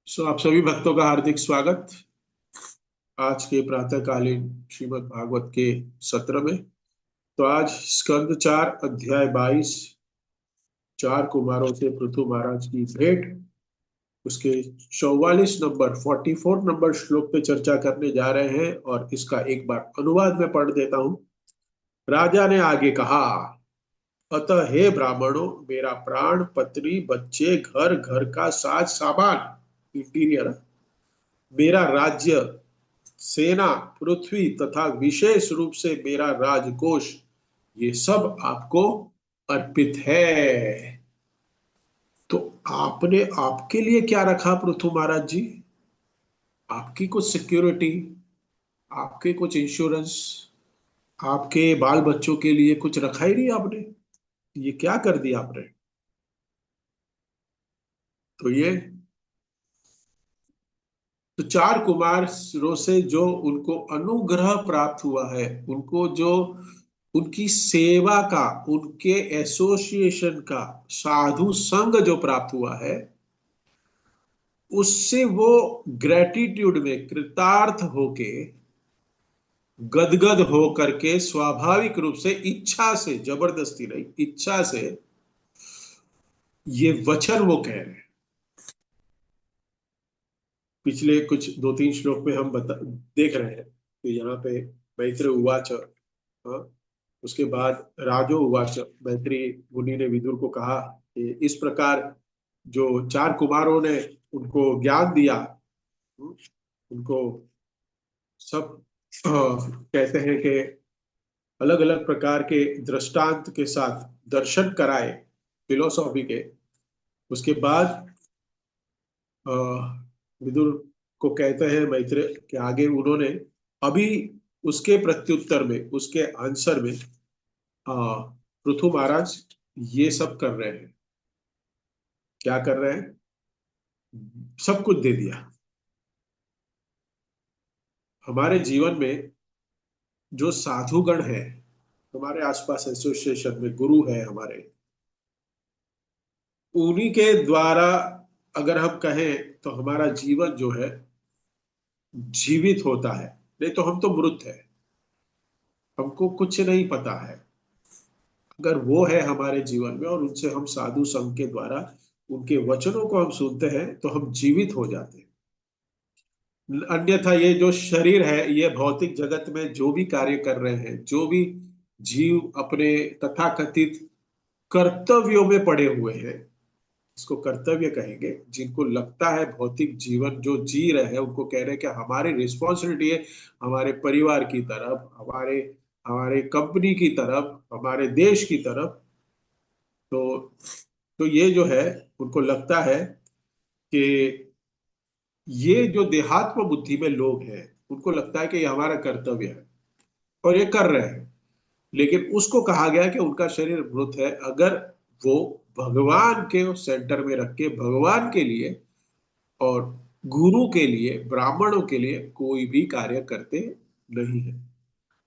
आप सभी भक्तों का हार्दिक स्वागत। आज के प्रातःकालीन श्रीमद् भागवत के सत्र में। तो आज स्कंद 4 अध्याय 22, चार कुमारों से पृथु महाराज की भेंट, उसके 44 नंबर 44 नंबर श्लोक पे चर्चा करने जा रहे हैं और इसका एक बार अनुवाद में पढ़ देता हूं। राजा ने आगे कहा, अतः हे ब्राह्मणों, मेरा प्राण, पत्नी, बच्चे, घर घर का साज सामान, इंटीरियर, मेरा राज्य, सेना, पृथ्वी तथा विशेष रूप से मेरा राजकोष, ये सब आपको अर्पित है। तो आपने आपके लिए क्या रखा पृथु महाराज जी? आपकी कुछ सिक्योरिटी, आपके कुछ इंश्योरेंस, आपके बाल बच्चों के लिए कुछ रखा ही नहीं आपने। ये क्या कर दिया आपने? तो ये तो चार कुमारों से जो उनको अनुग्रह प्राप्त हुआ है, उनको जो उनकी सेवा का, उनके एसोसिएशन का, साधु संग जो प्राप्त हुआ है, उससे वो ग्रेटिट्यूड में कृतार्थ होके, गदगद हो करके, स्वाभाविक रूप से, इच्छा से, जबरदस्ती नहीं, इच्छा से ये वचन वो कह रहे हैं। पिछले कुछ दो तीन श्लोक में हम देख रहे हैं कि यहाँ पे मैत्र उवाच, हाँ, उसके बाद राजो उवाच, मैत्री मुनि ने विदुर को कहा कि इस प्रकार जो चार कुमारों ने उनको ज्ञान दिया, उनको सब कहते हैं कि अलग अलग प्रकार के दृष्टांत के साथ दर्शन कराए, फिलोसॉफी के। उसके बाद अ, विदुर को कहते हैं मैत्रेय कि आगे उन्होंने अभी उसके प्रत्युत्तर में, उसके आंसर में पृथु महाराज ये सब कर रहे हैं। क्या कर रहे हैं? सब कुछ दे दिया। हमारे जीवन में जो साधुगण है, हमारे आसपास एसोसिएशन में गुरु है हमारे, उन्हीं के द्वारा अगर हम कहें तो हमारा जीवन जो है जीवित होता है। नहीं तो हम तो मृत है, हमको कुछ नहीं पता है। अगर वो है हमारे जीवन में और उनसे हम साधु संघ के द्वारा उनके वचनों को हम सुनते हैं तो हम जीवित हो जाते हैं। अन्यथा ये जो शरीर है, ये भौतिक जगत में जो भी कार्य कर रहे हैं, जो भी जीव अपने तथाकथित कर्तव्यों में पड़े हुए हैं, इसको कर्तव्य कहेंगे, जिनको लगता है भौतिक जीवन जो जी रहे हैं, उनको कह रहे हैं कि हमारी रिस्पॉन्सिबिलिटी है हमारे परिवार की तरफ, हमारे हमारे कंपनी की तरफ, हमारे देश की तरफ। तो तो ये जो है, उनको लगता है कि ये जो देहात्म बुद्धि में लोग हैं, उनको लगता है कि ये हमारा कर्तव्य है और ये कर रहे हैं। लेकिन उसको कहा गया कि उनका शरीर मृत है। अगर वो भगवान के सेंटर में रख के, भगवान के लिए और गुरु के लिए, ब्राह्मणों के लिए कोई भी कार्य करते नहीं है,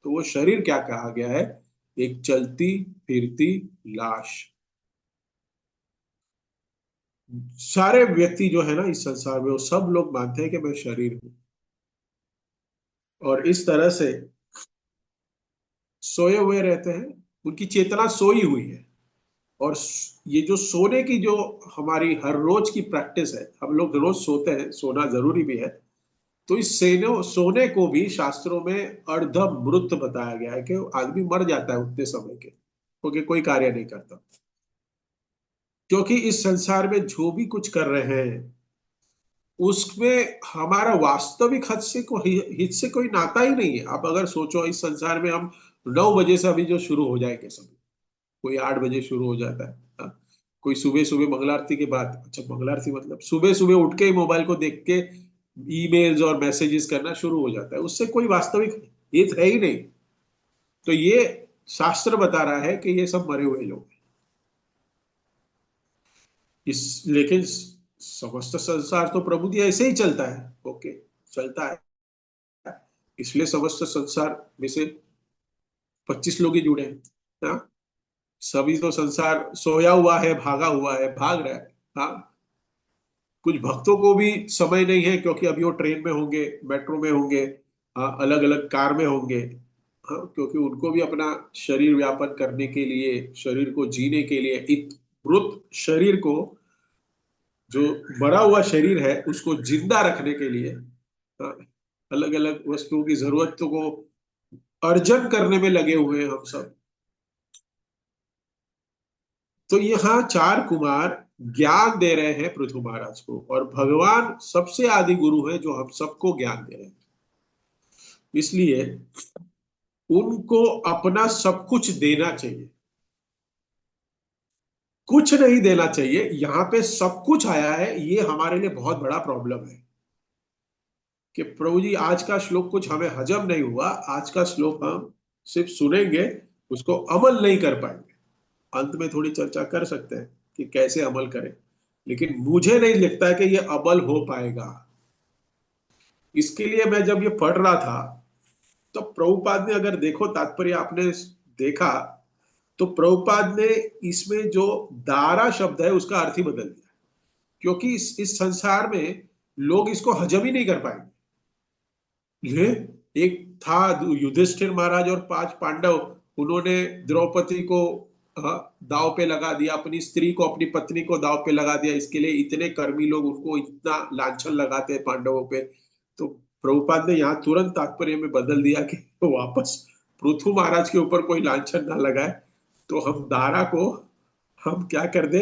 तो वो शरीर क्या कहा गया है? एक चलती फिरती लाश। सारे व्यक्ति जो है ना इस संसार में, वो सब लोग मानते हैं कि मैं शरीर हूं, और इस तरह से सोए हुए रहते हैं। उनकी चेतना सोई हुई है। और ये जो सोने की जो हमारी हर रोज की प्रैक्टिस है, हम लोग रोज सोते हैं, सोना जरूरी भी है। तो इस सोने को भी शास्त्रों में अर्ध मृत बताया गया है कि आदमी मर जाता है उतने समय के, क्योंकि कोई कार्य नहीं करता। क्योंकि इस संसार में जो भी कुछ कर रहे हैं, उसमें हमारा वास्तविक हित से कोई नाता ही नहीं है। आप अगर सोचो, इस संसार में हम 9 बजे से अभी जो शुरू हो जाएंगे सब, कोई 8 बजे शुरू हो जाता है, हाँ? कोई सुबह सुबह मंगल आरती के बाद, अच्छा मंगल आरती मतलब सुबह सुबह उठ के ही मोबाइल को देख के ईमेल्स और मैसेजेस करना शुरू हो जाता है, उससे कोई वास्तविक हित है ही नहीं। तो ये शास्त्र बता रहा है कि ये सब मरे हुए लोग हैं। इस लेकिन समस्त संसार तो प्रभु जी ऐसे ही चलता है, ओके, चलता है। इसलिए समस्त संसार में से 25 लोग ही जुड़े हैं, हाँ? सभी तो संसार सोया हुआ है, भागा हुआ है, भाग रहा है, हाँ? कुछ भक्तों को भी समय नहीं है, क्योंकि अभी वो ट्रेन में होंगे, मेट्रो में होंगे, अलग अलग कार में होंगे। हाँ, क्योंकि उनको भी अपना शरीर व्यापन करने के लिए, शरीर को जीने के लिए, इस मृत शरीर को, जो मरा हुआ शरीर है उसको जिंदा रखने के लिए अलग अलग वस्तुओं की जरूरतों को अर्जन करने में लगे हुए हैं हम सब। तो यहाँ चार कुमार ज्ञान दे रहे हैं पृथु महाराज को, और भगवान सबसे आदि गुरु है जो हम सबको ज्ञान दे रहे हैं। इसलिए उनको अपना सब कुछ देना चाहिए, कुछ नहीं देना चाहिए। यहाँ पे सब कुछ आया है, ये हमारे लिए बहुत बड़ा प्रॉब्लम है कि प्रभु जी आज का श्लोक कुछ हमें हजम नहीं हुआ, आज का श्लोक हम सिर्फ सुनेंगे, उसको अमल नहीं कर पाएंगे। अंत में थोड़ी चर्चा कर सकते हैं कि कैसे अमल करें, लेकिन मुझे नहीं लगता है कि ये अमल हो पाएगा। इसके लिए मैं जब ये पढ़ रहा था, तो प्रभुपाद ने, अगर देखो तात्पर्य आपने देखा, तो प्रभुपाद ने इसमें जो दारा शब्द है उसका अर्थ ही बदल दिया, क्योंकि इस संसार में लोग इसको हजम ही नहीं कर पाएंगे। ये एक था युधिष्ठिर महाराज और पांच पांडव, उन्होंने द्रौपदी को दाव पे लगा दिया, अपनी स्त्री को, अपनी पत्नी को दाव पे लगा दिया। इसके लिए इतने कर्मी लोग उनको इतना लांछन लगाते हैं पांडवों पे। तो प्रभुपाद ने यहाँ तुरंत तात्पर्य में बदल दिया कि तो वापस पृथु महाराज के ऊपर कोई लांछन ना लगाए, तो हम दारा को हम क्या कर दे,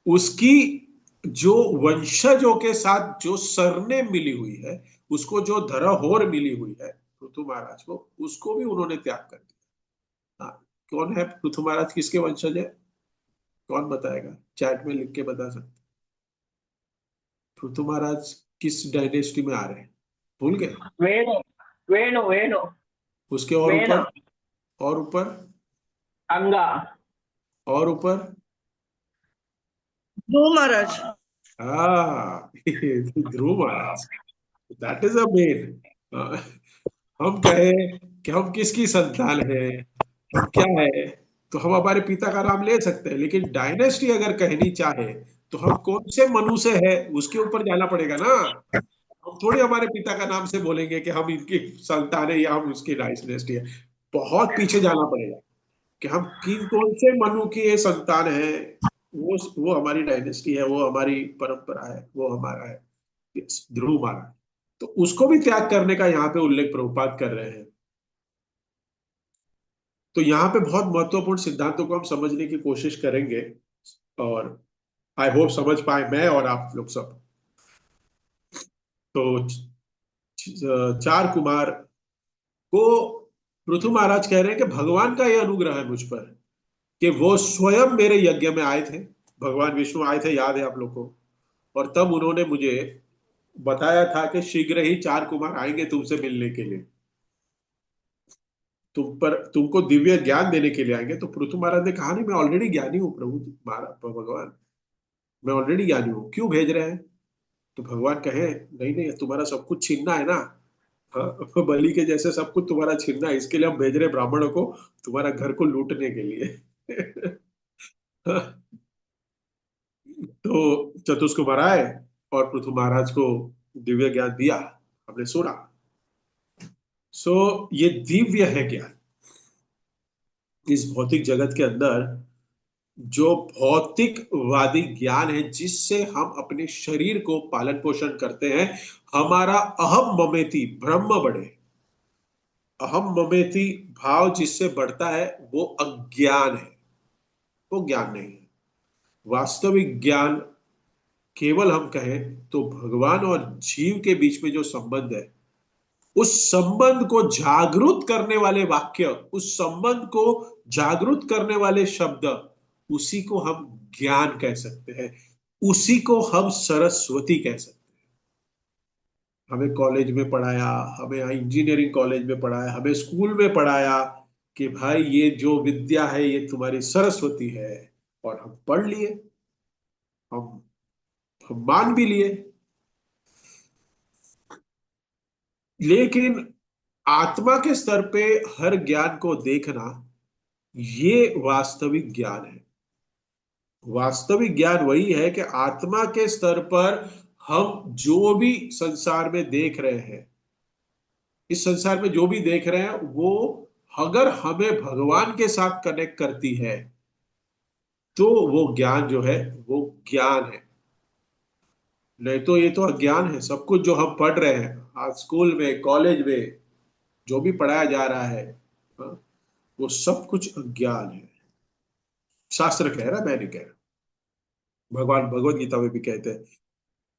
उसकी जो वंशजों के साथ जो सरनेम मिली हुई है, उसको जो धरोहर मिली हुई है पृथु महाराज को, उसको भी उन्होंने त्याग कर दिया। हाँ, कौन है पृथु महाराज, किसके वंशज है? कौन बताएगा? चैट में लिख के बता सकते। पृथु महाराज किस डायनेस्टी में आ रहे हैं, भूल गए? वेणु, वेणु, वेणु, उसके और वेणु, ऊपर, और ऊपर, अंगा, और ऊपर। ध्रुव महाराज। हाँ ध्रुव महाराज, दैट इज अ मेन। हम कहे कि हम किसकी संतान है, हम क्या है, तो हम हमारे पिता का नाम ले सकते हैं, लेकिन डायनेस्टी अगर कहनी चाहे तो हम कौन से मनु से है उसके ऊपर जाना पड़ेगा ना। हम थोड़ी हमारे पिता का नाम से बोलेंगे कि हम इनकी संतान है या हम उसकी डायनेस्टी है। बहुत पीछे जाना पड़ेगा कि हम किन कौन से मनु की ये संतान है। वो हमारी डायनेस्टी है, वो हमारी परंपरा है, वो हमारा है। Yes, ध्रुव महाराज, तो उसको भी त्याग करने का यहाँ पे उल्लेख प्रभुपाद कर रहे हैं। तो यहाँ पे बहुत महत्वपूर्ण सिद्धांतों को हम समझने की कोशिश करेंगे, और आई होप समझ पाए मैं और आप लोग सब। तो चार कुमार को पृथु महाराज कह रहे हैं कि भगवान का यह अनुग्रह है मुझ पर कि वो स्वयं मेरे यज्ञ में आए थे। भगवान विष्णु आए थे, याद है आप लोग को, और तब उन्होंने मुझे बताया था कि शीघ्र ही चार कुमार आएंगे तुमसे मिलने के लिए, तुमको दिव्य ज्ञान देने के लिए आएंगे। तो पृथु महाराज ने कहा, नहीं मैं ऑलरेडी ज्ञानी हूँ प्रभु महाराज, भगवान मैं ऑलरेडी ज्ञानी हूँ, क्यों भेज रहे हैं? तो भगवान कहे, नहीं नहीं, तुम्हारा सब कुछ छीनना है ना। हाँ, बलि के जैसे सब कुछ तुम्हारा छीनना है, इसके लिए हम भेज रहे हैं ब्राह्मणों को तुम्हारा घर को लूटने के लिए। तो चतुष्कुमार आए और पृथु महाराज को दिव्य ज्ञान दिया, हमने सुना। सो ये दिव्य है ज्ञान। इस भौतिक जगत के अंदर जो भौतिकवादी ज्ञान है, जिससे हम अपने शरीर को पालन पोषण करते हैं, हमारा अहम ममेति ब्रह्म बढ़े, अहम ममेति भाव जिससे बढ़ता है, वो अज्ञान है, वो ज्ञान नहीं है। वास्तविक ज्ञान, केवल हम कहें तो भगवान और जीव के बीच में जो संबंध है, उस संबंध को जागरूक करने वाले वाक्य, उस संबंध को जागरूक करने वाले शब्द, उसी को हम ज्ञान कह सकते हैं, उसी को हम सरस्वती कह सकते हैं। हमें कॉलेज में पढ़ाया, हमें इंजीनियरिंग कॉलेज में पढ़ाया, हमें स्कूल में पढ़ाया कि भाई ये जो विद्या है ये तुम्हारी सरस्वती है, और हम पढ़ लिए, हम हम मान भी लिए। लेकिन आत्मा के स्तर पे हर ज्ञान को देखना, ये वास्तविक ज्ञान है। वास्तविक ज्ञान वही है कि आत्मा के स्तर पर हम जो भी संसार में देख रहे हैं, इस संसार में जो भी देख रहे हैं, वो अगर हमें भगवान के साथ कनेक्ट करती है तो वो ज्ञान जो है वो ज्ञान है। नहीं तो ये तो अज्ञान है। सब कुछ जो हम पढ़ रहे हैं आज स्कूल में कॉलेज में, जो भी पढ़ाया जा रहा है, हाँ, वो सब कुछ अज्ञान है। शास्त्र कह रहा है, मैं नहीं कह रहा। भगवान भगवत गीता में भी कहते हैं।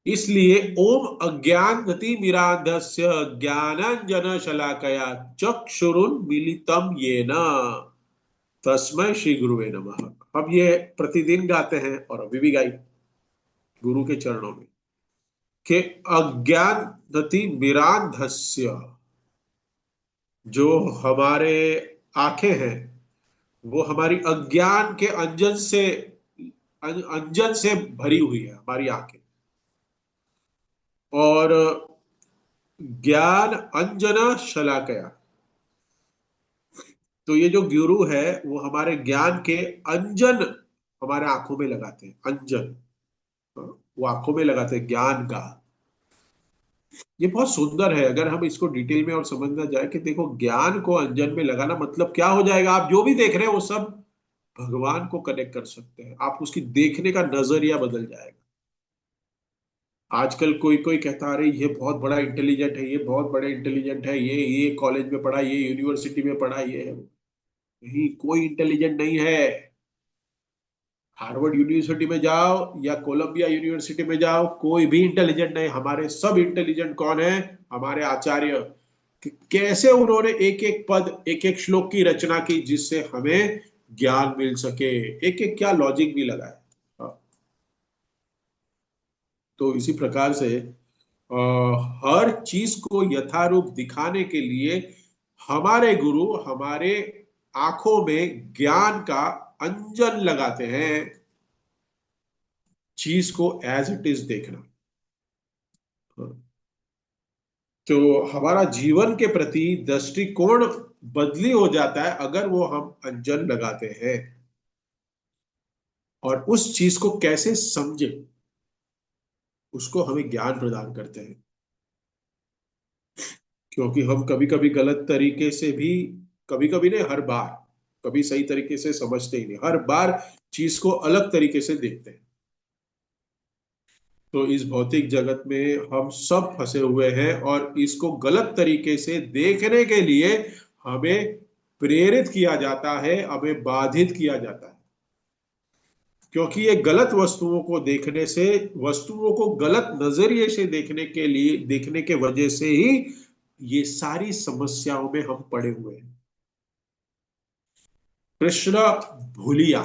इसलिए ओम अज्ञानति मिरांधस्य ज्ञानांजन शलाकया चक्षुरुन्मीलितम येन तस्मै श्री गुरुवे नमः। हम ये प्रतिदिन गाते हैं और अभी भी गाई गुरु के चरणों में कि अज्ञानति मिरांधस्य, जो हमारे आंखें हैं वो हमारी अज्ञान के अंजन से भरी हुई है हमारी आंखें। और ज्ञान अंजना शलाकया, तो ये जो गुरु है वो हमारे ज्ञान के अंजन हमारे आंखों में लगाते हैं। अंजन, वो आंखों में लगाते हैं ज्ञान का। ये बहुत सुंदर है। अगर हम इसको डिटेल में और समझना जाए कि देखो, ज्ञान को अंजन में लगाना मतलब क्या हो जाएगा, आप जो भी देख रहे हैं वो सब भगवान को कनेक्ट कर सकते हैं। आप उसकी देखने का नजरिया बदल जाएगा। आजकल कोई कोई कहता है अरे ये बहुत बड़ा इंटेलिजेंट है, ये बहुत बड़े इंटेलिजेंट है, ये कॉलेज में पढ़ा, ये यूनिवर्सिटी में पढ़ा, ये है। नहीं, कोई इंटेलिजेंट नहीं है। हार्वर्ड यूनिवर्सिटी में जाओ या कोलंबिया यूनिवर्सिटी में जाओ, कोई भी इंटेलिजेंट नहीं। हमारे सब इंटेलिजेंट कौन है? हमारे आचार्य। कि कैसे उन्होंने एक एक पद, एक एक श्लोक की रचना की जिससे हमें ज्ञान मिल सके। एक एक क्या लॉजिक भी लगाए। हाँ, तो इसी प्रकार से हर चीज को यथारूप दिखाने के लिए हमारे गुरु हमारे आंखों में ज्ञान का अंजन लगाते हैं। चीज को एज इट इज देखना। तो हमारा जीवन के प्रति दृष्टिकोण बदली हो जाता है अगर वो हम अंजन लगाते हैं और उस चीज को कैसे समझे उसको हमें ज्ञान प्रदान करते हैं। क्योंकि हम कभी कभी गलत तरीके से भी, कभी कभी नहीं, हर बार, कभी सही तरीके से समझते ही नहीं, हर बार चीज को अलग तरीके से देखते हैं। तो इस भौतिक जगत में हम सब फंसे हुए हैं और इसको गलत तरीके से देखने के लिए हमें प्रेरित किया जाता है, हमें बाधित किया जाता है। क्योंकि ये गलत वस्तुओं को देखने से, वस्तुओं को गलत नजरिए से देखने के लिए, देखने के वजह से ही ये सारी समस्याओं में हम पड़े हुए हैं। कृष्ण भूलिया,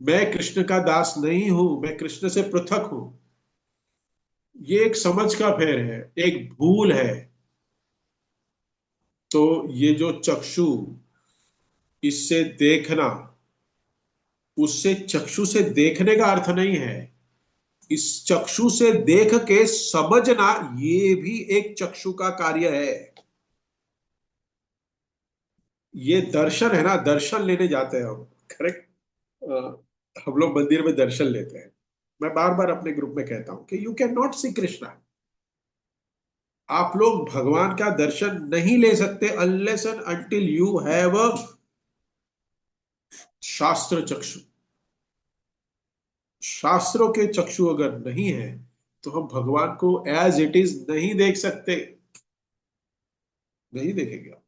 मैं कृष्ण का दास नहीं हूं, मैं कृष्ण से पृथक हूं। ये एक समझ का फेर है, एक भूल है। तो ये जो चक्षु, इससे देखना, उससे चक्षु से देखने का अर्थ नहीं है। इस चक्षु से देख के समझना, ये भी एक चक्षु का कार्य है। ये दर्शन है ना, दर्शन लेने जाते हैं हम, करेक्ट। हम लोग मंदिर में दर्शन लेते हैं। मैं बार बार अपने ग्रुप में कहता हूं कि यू कैन नॉट सी कृष्णा। आप लोग भगवान का दर्शन नहीं ले सकते unless and until you have a शास्त्र चक्षु। शास्त्रों के चक्षु अगर नहीं है तो हम भगवान को एज इट इज नहीं देख सकते, नहीं देखेंगे आप।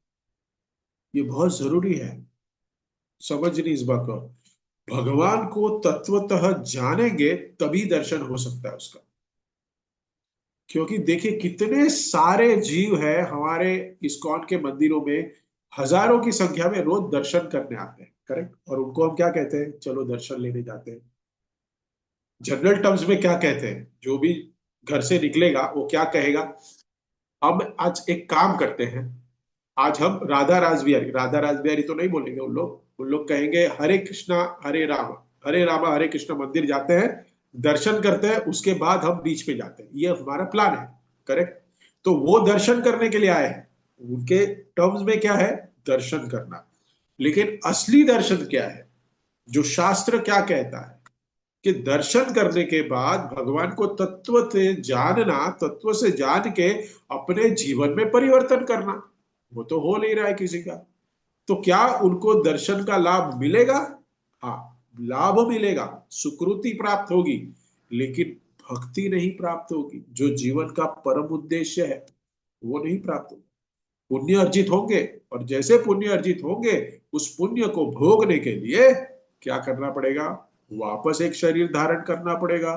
ये बहुत जरूरी है समझनी इस बात को। भगवान को तत्वतः जानेंगे तभी दर्शन हो सकता है उसका। क्योंकि देखिए कितने सारे जीव है हमारे इस्कॉन के मंदिरों में, हजारों की संख्या में रोज दर्शन करने आते हैं, करेक्ट। और उनको हम क्या कहते हैं? चलो दर्शन लेने जाते हैं। जनरल टर्म्स में क्या कहते हैं? जो भी घर से निकलेगा वो क्या कहेगा? हम आज एक काम करते हैं, आज हम राधा रासबिहारी, राधा रासबिहारी तो नहीं बोलेंगे उन लोग कहेंगे हरे कृष्णा हरे राम, हरे रामा हरे कृष्णा, मंदिर जाते हैं, दर्शन करते हैं, उसके बाद हम बीच पे जाते हैं। ये हमारा प्लान है, करेक्ट। तो वो दर्शन करने के लिए आए हैं, उनके टर्म्स में क्या है? दर्शन करना। लेकिन असली दर्शन क्या है? जो शास्त्र क्या कहता है? कि दर्शन करने के बाद भगवान को तत्व से जानना, तत्व से जान के अपने जीवन में परिवर्तन करना, वो तो हो नहीं रहा है किसी का। तो क्या उनको दर्शन का लाभ मिलेगा? हाँ, लाभ मिलेगा, सुकृति प्राप्त होगी, लेकिन भक्ति नहीं प्राप्त होगी। जो जीवन का परम उद्देश्य है वो नहीं प्राप्त होगा। पुण्य अर्जित होंगे, और जैसे पुण्य अर्जित होंगे उस पुण्य को भोगने के लिए क्या करना पड़ेगा? वापस एक शरीर धारण करना पड़ेगा।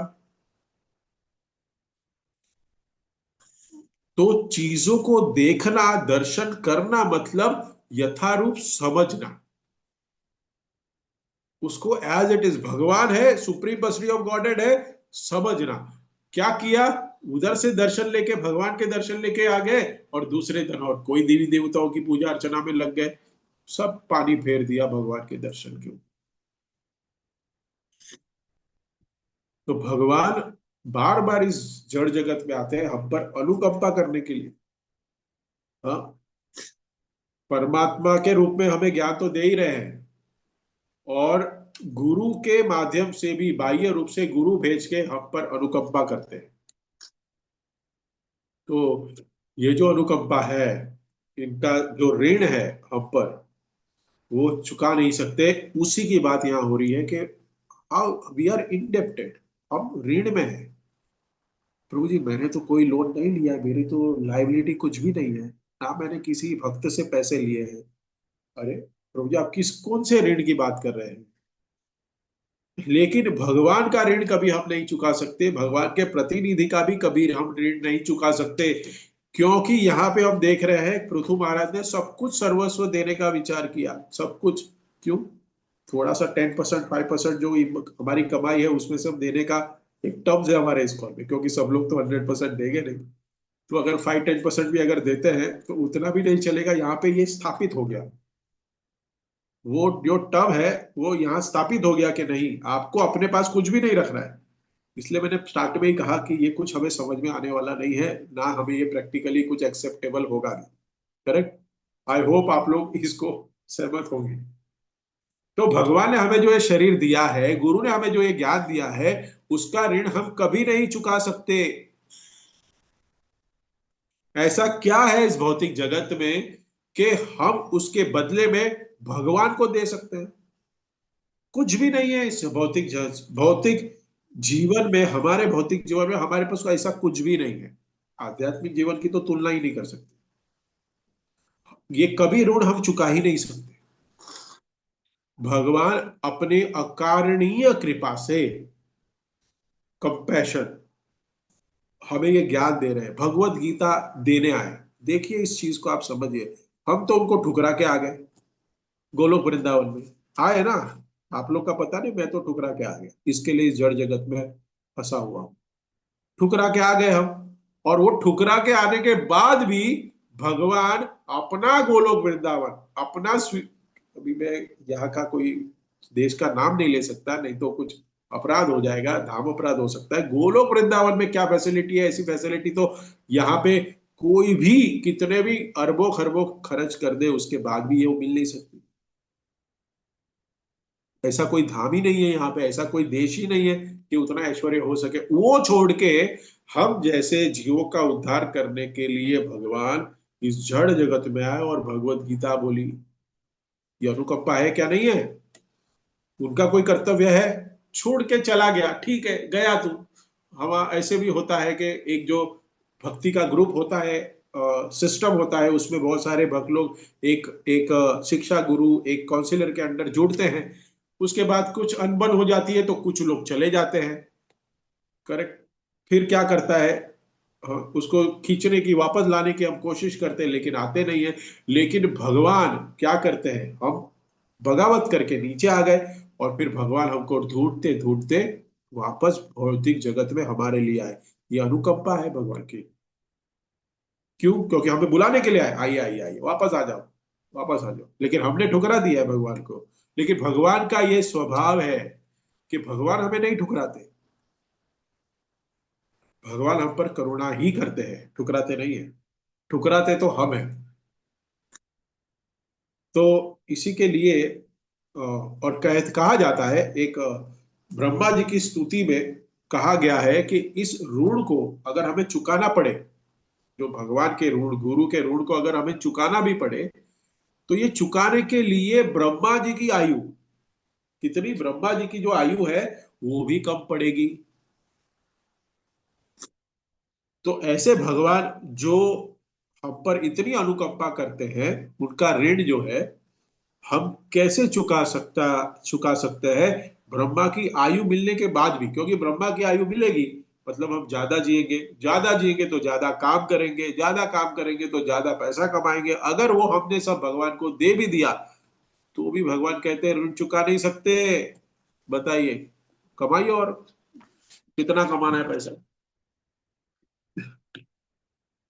तो चीजों को देखना, दर्शन करना मतलब यथारूप समझना, उसको एज इट इज, भगवान है, सुप्रीम पर्सनैलिटी ऑफ गॉडहेड है, समझना। क्या किया? उधर से दर्शन लेके, भगवान के दर्शन लेके आ गए, और दूसरे दिन और कोई देवी देवताओं की पूजा अर्चना में लग गए, सब पानी फेर दिया भगवान के दर्शन के ऊपर। तो भगवान बार बार इस जड़ जगत में आते हैं हम पर अनुकंपा करने के लिए। हाँ, परमात्मा के रूप में हमें ज्ञान तो दे ही रहे हैं, और गुरु के माध्यम से भी, बाह्य रूप से गुरु भेज के हम पर अनुकंपा करते हैं। तो ये जो अनुकंपा है, इनका जो ऋण है हम पर, वो चुका नहीं सकते। उसी की बात यहाँ हो रही है कि हाउ वी आर इंडेप्टेड, हम ऋण में है। प्रभु जी, मैंने तो कोई लोन नहीं लिया है, मेरी तो लाइबिलिटी कुछ भी नहीं है, ना मैंने किसी भक्त से पैसे लिए हैं। अरे प्रभु जी, आप किस कौन से ऋण की बात कर रहे हैं? लेकिन भगवान का ऋण कभी हम नहीं चुका सकते, भगवान के प्रतिनिधि का भी कभी हम ऋण नहीं चुका सकते। क्योंकि यहाँ पे हम देख रहे हैं पृथु महाराज ने सब कुछ सर्वस्व देने का विचार किया, सब कुछ। क्यों? थोड़ा सा 10%, 5% जो हमारी कमाई है उसमें से हम देने का एक टर्म्स है हमारे स्कॉल में, क्योंकि सब लोग तो 100% देंगे नहीं। तो अगर 5-10% भी अगर देते हैं तो उतना भी नहीं चलेगा। यहाँ पे ये स्थापित हो गया, वो जो टर्म है वो यहाँ स्थापित हो गया कि नहीं, आपको अपने पास कुछ भी नहीं रखना है। इसलिए मैंने स्टार्ट में ही कहा कि ये कुछ हमें समझ में आने वाला नहीं है, ना हमें ये प्रैक्टिकली कुछ एक्सेप्टेबल होगा नहीं। करेक्ट? आई होप आप लोग इसको सहमत होंगे। तो भगवान ने हमें जो ये शरीर दिया है, गुरु ने हमें जो ये ज्ञान दिया है, उसका ऋण हम कभी नहीं चुका सकते। ऐसा क्या है इस भौतिक जगत में कि हम उसके बदले में भगवान को दे सकते हैं? कुछ भी नहीं है इस भौतिक जीवन में, हमारे भौतिक जीवन में हमारे पास ऐसा कुछ भी नहीं है। आध्यात्मिक जीवन की तो तुलना ही नहीं कर सकते। ये कभी ऋण हम चुका ही नहीं सकते। भगवान अपने अकारणीय कृपा से, कंपैशन, हमें ये ज्ञान दे रहे हैं, भगवत गीता देने आए। देखिए इस चीज को आप समझिए। हम तो उनको ठुकरा के आ गए गोलोक वृंदावन में, आए ना। आप लोग का पता नहीं, मैं तो ठुकरा के आ गया, इसके लिए इस जड़ जगत में फंसा हुआ हूं। ठुकरा के आ गए हम। और वो ठुकरा के आने के बाद भी भगवान अपना गोलोक वृंदावन, अपना अभी मैं यहाँ का कोई देश का नाम नहीं ले सकता, नहीं तो कुछ अपराध हो जाएगा, धाम अपराध हो सकता है। गोलोक वृंदावन में क्या फैसिलिटी है? ऐसी फैसिलिटी तो यहाँ पे कोई भी कितने भी अरबों खरबों खर्च कर दे उसके बाद भी ये वो मिल नहीं सकती। ऐसा कोई धाम ही नहीं है यहाँ पे, ऐसा कोई देश ही नहीं है कि उतना ऐश्वर्य हो सके। वो छोड़ के हम जैसे जीवों का उद्धार करने के लिए भगवान इस जड़ जगत में आए और भगवत गीता बोली। ये अनुकंपा है क्या? नहीं है। उनका कोई कर्तव्य है? छोड़ के चला गया, ठीक है, गया तू। हम ऐसे भी होता है कि एक जो भक्ति का ग्रुप होता है, सिस्टम होता है, उसमें बहुत सारे भक्त लोग एक एक शिक्षा गुरु, एक काउंसिलर के अंडर जुड़ते हैं। उसके बाद कुछ अनबन हो जाती है तो कुछ लोग चले जाते हैं। करेक्ट? फिर क्या करता है? उसको खींचने की, वापस लाने की हम कोशिश करते हैं, लेकिन आते नहीं है। लेकिन भगवान क्या करते हैं? हम बगावत करके नीचे आ गए, और फिर भगवान हमको ढूंढते ढूंढते वापस भौतिक जगत में हमारे लिए आए। ये अनुकंपा है भगवान की। क्यों? क्योंकि हमें बुलाने के लिए आए, आइए आइए आइए, वापस आ जाओ, वापस आ जाओ। लेकिन हमने ठुकरा दिया है भगवान को। लेकिन भगवान का ये स्वभाव है कि भगवान हमें नहीं ठुकराते। भगवान हम पर करुणा ही करते हैं, ठुकराते नहीं है। ठुकराते तो हम हैं। तो इसी के लिए और कहा जाता है, एक ब्रह्मा जी की स्तुति में कहा गया है कि इस ऋण को अगर हमें चुकाना पड़े, जो भगवान के ऋण, गुरु के ऋण को अगर हमें चुकाना भी पड़े, तो ये चुकाने के लिए ब्रह्मा जी की आयु कितनी, ब्रह्मा जी की जो आयु है वो भी कम पड़ेगी। तो ऐसे भगवान जो हम पर इतनी अनुकंपा करते हैं, उनका ऋण जो है हम कैसे चुका सकते हैं ब्रह्मा की आयु मिलने के बाद भी? क्योंकि ब्रह्मा की आयु मिलेगी मतलब हम ज्यादा जिएंगे, ज्यादा जिएंगे तो ज्यादा काम करेंगे, ज्यादा काम करेंगे तो ज्यादा पैसा कमाएंगे। अगर वो हमने सब भगवान को दे भी दिया तो भी भगवान कहते हैं ऋण चुका नहीं सकते। बताइए, कमाइए और कितना कमाना है पैसा।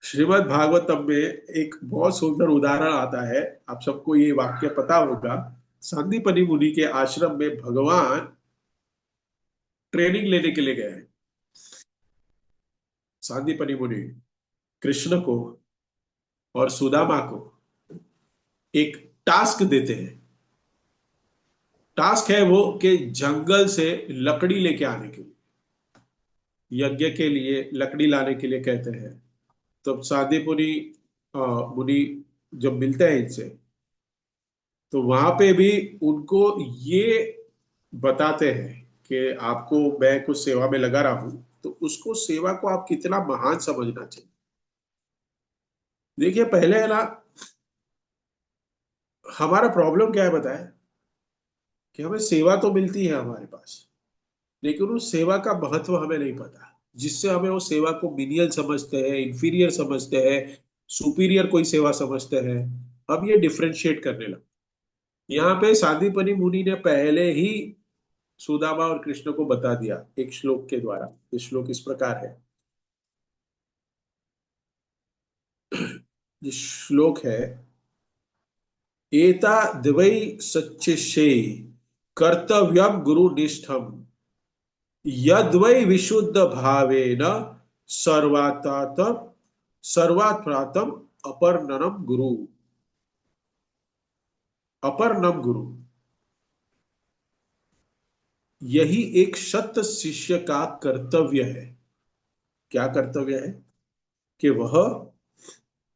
श्रीमद् भागवतम में एक बहुत सुंदर उदाहरण आता है, आप सबको ये वाक्य पता होगा। सांदीपनि मुनि के आश्रम में भगवान ट्रेनिंग लेने के लिए गए हैं। सांदीपनि मुनि कृष्ण को और सुदामा को एक टास्क देते हैं। टास्क है वो कि जंगल से लकड़ी लेके आने के लिए, यज्ञ के लिए लकड़ी लाने के लिए कहते हैं। तो सांदीपनि मुनि जब मिलते हैं इनसे, तो वहां पे भी उनको ये बताते हैं कि आपको मैं कुछ सेवा में लगा रहा हूं, तो उसको सेवा को आप कितना महान समझना चाहिए। देखिए पहले है ना, हमारा प्रॉब्लम क्या है बताएं, कि हमें सेवा तो मिलती है हमारे पास, लेकिन उस सेवा का महत्व हमें नहीं पता, जिससे हमें उस सेवा को मिनियल समझते हैं, इंफीरियर समझते हैं, सुपीरियर कोई सेवा समझते हैं। अब ये डिफरेंशिएट करने लगे। यहाँ पे सांदीपनि मुनि ने पहले ही सुदामा और कृष्ण को बता दिया एक श्लोक के द्वारा। ये श्लोक इस प्रकार है, ये श्लोक है, एता द्वै सच्चिष्ये कर्तव्यम गुरुनिष्ठम यद्वै विशुद्ध भावेन सर्वातात सर्वात्म अपर्णनम गुरु। अपर्णम गुरु, यही एक सत शिष्य का कर्तव्य है। क्या कर्तव्य है? कि वह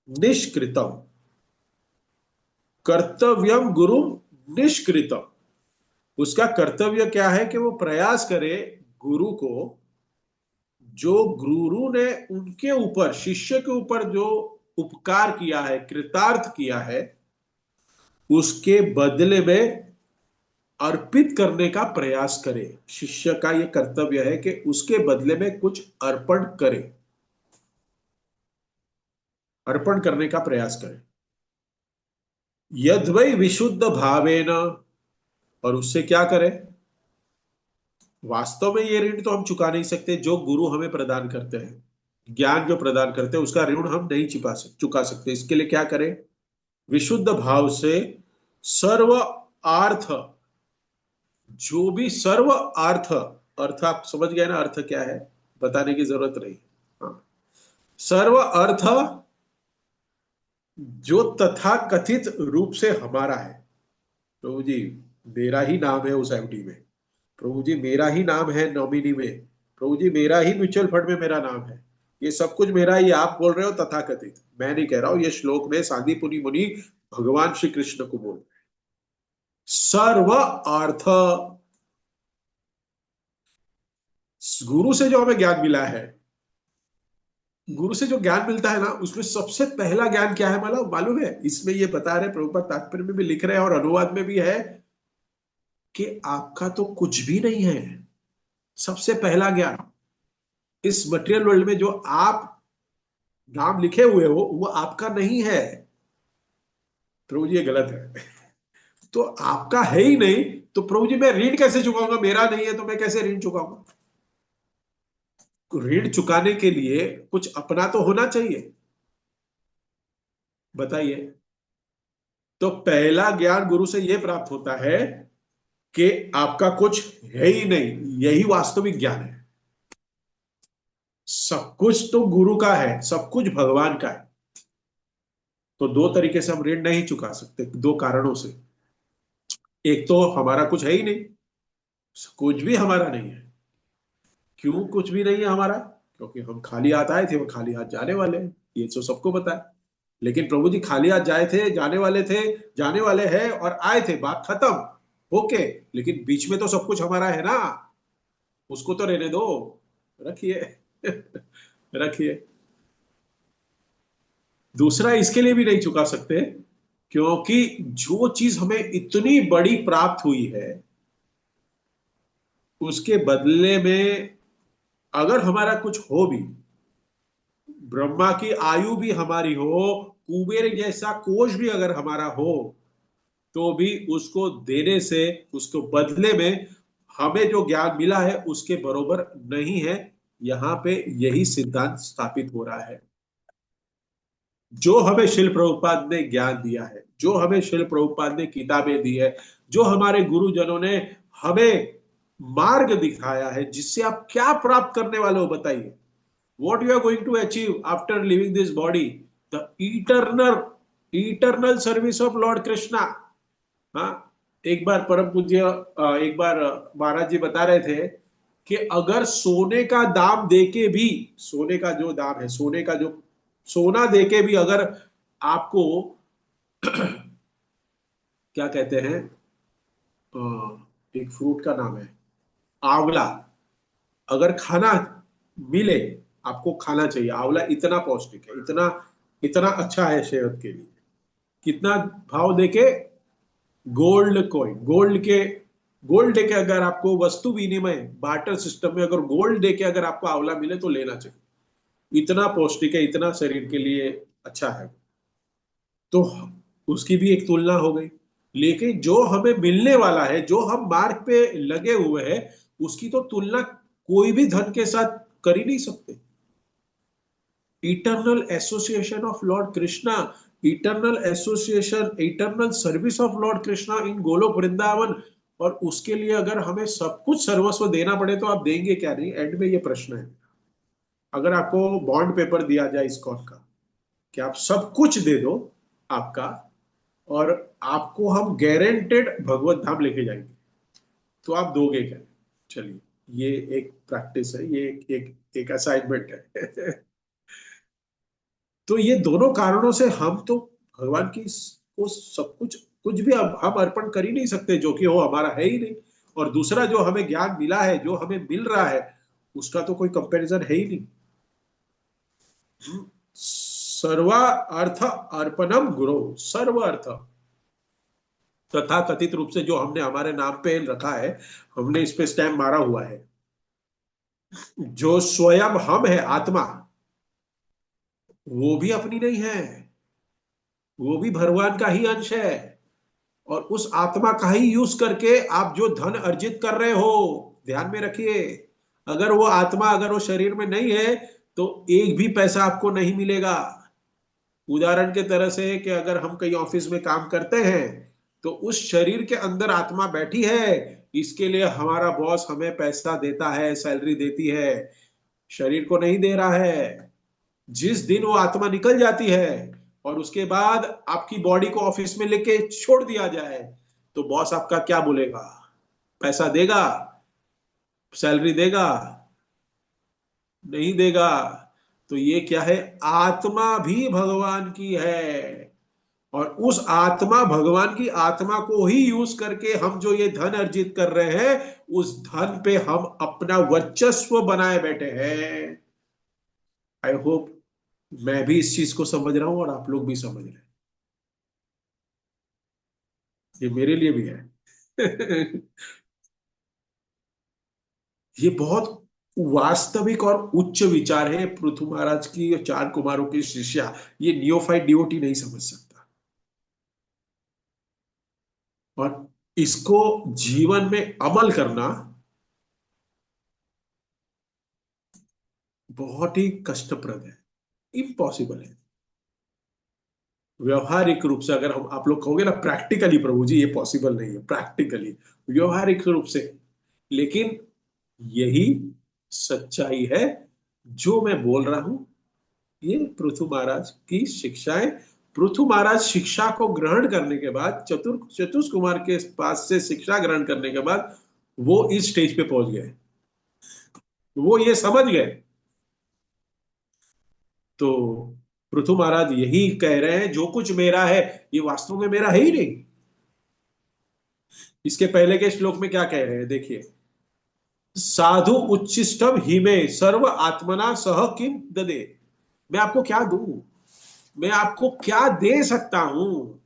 निष्कृतम, कर्तव्यम गुरु निष्कृतम, उसका कर्तव्य क्या है कि वो प्रयास करे गुरु को, जो गुरु ने उनके ऊपर, शिष्य के ऊपर जो उपकार किया है, कृतार्थ किया है, उसके बदले में अर्पित करने का प्रयास करे। शिष्य का यह कर्तव्य है कि उसके बदले में कुछ अर्पण करे, अर्पण करने का प्रयास करे। यद्वै विशुद्ध भावेन, और उससे क्या करे? वास्तव में ये ऋण तो हम चुका नहीं सकते, जो गुरु हमें प्रदान करते हैं, ज्ञान जो प्रदान करते हैं, उसका ऋण हम नहीं चुका सकते। इसके लिए क्या करें? विशुद्ध भाव से सर्व अर्थ, जो भी सर्व अर्थ, अर्थ आप समझ गए ना, अर्थ क्या है, बताने की जरूरत नहीं। हाँ, सर्व अर्थ जो तथा कथित रूप से हमारा है। प्रभु जी मेरा ही नाम है उस एफडी में, प्रभु जी मेरा ही नाम है नॉमिनी में, प्रभु जी मेरा ही म्यूचुअल फंड में मेरा नाम है, ये सब कुछ मेरा ही। आप बोल रहे हो तथाकथित, मैं नहीं कह रहा हूं। ये श्लोक में सांदीपुनि मुनि भगवान श्री कृष्ण को बोल रहे हैं। सर्व अर्थ, गुरु से जो हमें ज्ञान मिला है, गुरु से जो ज्ञान मिलता है ना, उसमें सबसे पहला ज्ञान क्या है मालूम मालूम है? इसमें ये बता रहे प्रभुपाद, तात्पर्य में भी लिख रहे हैं और अनुवाद में भी है, कि आपका तो कुछ भी नहीं है। सबसे पहला ज्ञान, इस मटेरियल वर्ल्ड में जो आप नाम लिखे हुए हो वो आपका नहीं है। प्रभु जी ये गलत है। तो आपका है ही नहीं, तो प्रभु जी मैं ऋण कैसे चुकाऊंगा? मेरा नहीं है तो मैं कैसे ऋण चुकाऊंगा? ऋण चुकाने के लिए कुछ अपना तो होना चाहिए। बताइए। तो पहला ज्ञान गुरु से यह प्राप्त होता है कि आपका कुछ है ही नहीं, यही वास्तविक ज्ञान है। सब कुछ तो गुरु का है, सब कुछ भगवान का है। तो दो तरीके से हम ऋण नहीं चुका सकते, दो कारणों से। एक तो हमारा कुछ है ही नहीं, कुछ भी हमारा नहीं है। क्यों कुछ भी नहीं है हमारा? क्योंकि हम खाली हाथ आए थे, वो खाली हाथ जाने वाले हैं, ये तो सबको पता है। लेकिन प्रभु जी खाली हाथ जाए थे, जाने वाले थे, जाने वाले हैं और आए थे, बात खत्म। ओके। लेकिन बीच में तो सब कुछ हमारा है ना, उसको तो रहने दो। रखिए। रखिए। दूसरा इसके लिए भी नहीं चुका सकते, क्योंकि जो चीज हमें इतनी बड़ी प्राप्त हुई है, उसके बदले में अगर हमारा कुछ हो भी, ब्रह्मा की आयु भी हमारी हो, कुबेर जैसा कोष भी अगर हमारा हो, तो भी उसको देने से, उसको बदले में हमें जो ज्ञान मिला है उसके बरोबर नहीं है। यहां पे यही सिद्धांत स्थापित हो रहा है। जो हमें शिल प्रभुपाद ने ज्ञान दिया है, जो हमें शिल प्रभुपाद ने किताबें दी है, जो हमारे गुरुजनों ने हमें मार्ग दिखाया है, जिससे आप क्या प्राप्त करने वाले हो बताइए। what you are going to achieve after leaving this body, the eternal service of Lord Krishna। हाँ। एक बार परम पूज्य एक बार महाराज जी बता रहे थे कि अगर सोने का दाम देके भी, सोने का जो दाम है, सोने का जो सोना देके भी अगर आपको क्या कहते हैं, एक फ्रूट का नाम है आंवला, अगर खाना मिले, आपको खाना चाहिए आंवला, इतना पौष्टिक है, इतना इतना अच्छा है सेहत के लिए। कितना भाव देके? गोल्ड कॉइन, गोल्ड देके अगर आपको वस्तु विनिमय बार्टर सिस्टम में अगर गोल्ड देके अगर आपको आंवला मिले तो लेना चाहिए। इतना पौष्टिक है, इतना शरीर के लिए अच्छा है। तो उसकी भी एक तुलना हो गई। लेकिन जो हमें मिलने वाला है, जो हम मार्ग पे लगे हुए हैं, उसकी तो तुलना कोई भी धन के साथ कर ही नहीं सकते। Eternal association of lord Krishna, eternal association, eternal service of lord Krishna in Golok Vrindavan. और उसके लिए अगर हमें सब कुछ सर्वस्व देना पड़े तो आप देंगे क्या? नहीं, एंड में ये प्रश्न है। अगर आपको बॉन्ड पेपर दिया जाए इस्कॉन का कि आप सब कुछ दे दो आपका, और आपको हम गारंटेड भगवत धाम लेके जाएंगे, तो आप दोगे क्या? चलिए, ये एक प्रैक्टिस है, ये एक असाइनमेंट है। तो ये दोनों कारणों से हम तो भगवान की को सब कुछ, कुछ भी हम अर्पण कर ही नहीं सकते जो कि वो हमारा है ही नहीं। और दूसरा, जो हमें ज्ञान मिला है, जो हमें मिल रहा है, उसका तो कोई कंपैरिजन है ही नहीं। सर्वा अर्थ अर्पणम गुरु, सर्व अर्थ, तथा कथित रूप से जो हमने हमारे नाम पे रखा है, हमने इस पे स्टैम्प मारा हुआ है, जो स्वयं हम है आत्मा, वो भी अपनी नहीं है, वो भी भगवान का ही अंश है। और उस आत्मा का ही यूज करके आप जो धन अर्जित कर रहे हो, ध्यान में रखिए, अगर वो आत्मा, अगर वो शरीर में नहीं है, तो एक भी पैसा आपको नहीं मिलेगा। उदाहरण के तरह से कि अगर हम कहीं ऑफिस में काम करते हैं, तो उस शरीर के अंदर आत्मा बैठी है, इसके लिए हमारा बॉस हमें पैसा देता है, सैलरी देती है, शरीर को नहीं दे रहा है। जिस दिन वो आत्मा निकल जाती है और उसके बाद आपकी बॉडी को ऑफिस में लेके छोड़ दिया जाए, तो बॉस आपका क्या बोलेगा? पैसा देगा? सैलरी देगा? नहीं देगा। तो ये क्या है? आत्मा भी भगवान की है, और उस आत्मा, भगवान की आत्मा को ही यूज करके हम जो ये धन अर्जित कर रहे हैं, उस धन पे हम अपना वर्चस्व बनाए बैठे हैं। आई होप मैं भी इस चीज को समझ रहा हूं और आप लोग भी समझ रहे हैं। ये मेरे लिए भी है। ये बहुत वास्तविक और उच्च विचार है पृथु महाराज की और चार कुमारों की शिष्या। ये नियोफाइट डिवोटी नहीं समझ सकता, और इसको जीवन में अमल करना बहुत ही कष्टप्रद है, इम्पॉसिबल है। व्यवहारिक रूप से अगर हम, आप लोग कहोगे ना प्रैक्टिकली प्रभु जी ये पॉसिबल नहीं है, प्रैक्टिकली, व्यवहारिक रूप से। लेकिन यही सच्चाई है जो मैं बोल रहा हूं। ये पृथु महाराज की शिक्षाएं, पृथु महाराज शिक्षा को ग्रहण करने के बाद, चतुष कुमार के पास से शिक्षा ग्रहण करने के बाद वो इस स्टेज पे पहुंच गए, वो ये समझ गए। तो पृथु महाराज यही कह रहे हैं, जो कुछ मेरा है ये वास्तव में मेरा है ही नहीं। इसके पहले के श्लोक में क्या कह रहे हैं देखिए, साधु उच्छिष्टम ही में सर्व आत्मना सह किम ददे। मैं आपको क्या दूं, मैं आपको क्या दे सकता हूं।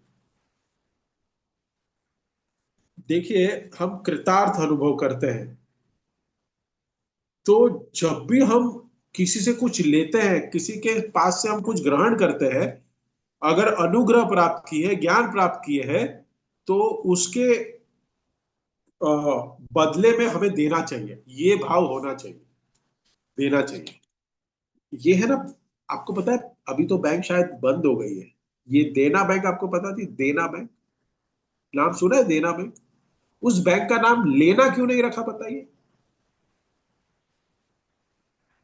देखिए, हम कृतार्थ अनुभव करते हैं, तो जब भी हम किसी से कुछ लेते हैं, किसी के पास से हम कुछ ग्रहण करते हैं, अगर अनुग्रह प्राप्त की है, ज्ञान प्राप्त किए है, तो उसके बदले में हमें देना चाहिए, ये भाव होना चाहिए, देना चाहिए। ये है ना। आपको पता है, अभी तो बैंक शायद बंद हो गई है, ये देना बैंक आपको पता थी? देना बैंक, नाम सुना है देना बैंक? उस बैंक का नाम लेना क्यों नहीं रखा बताइए?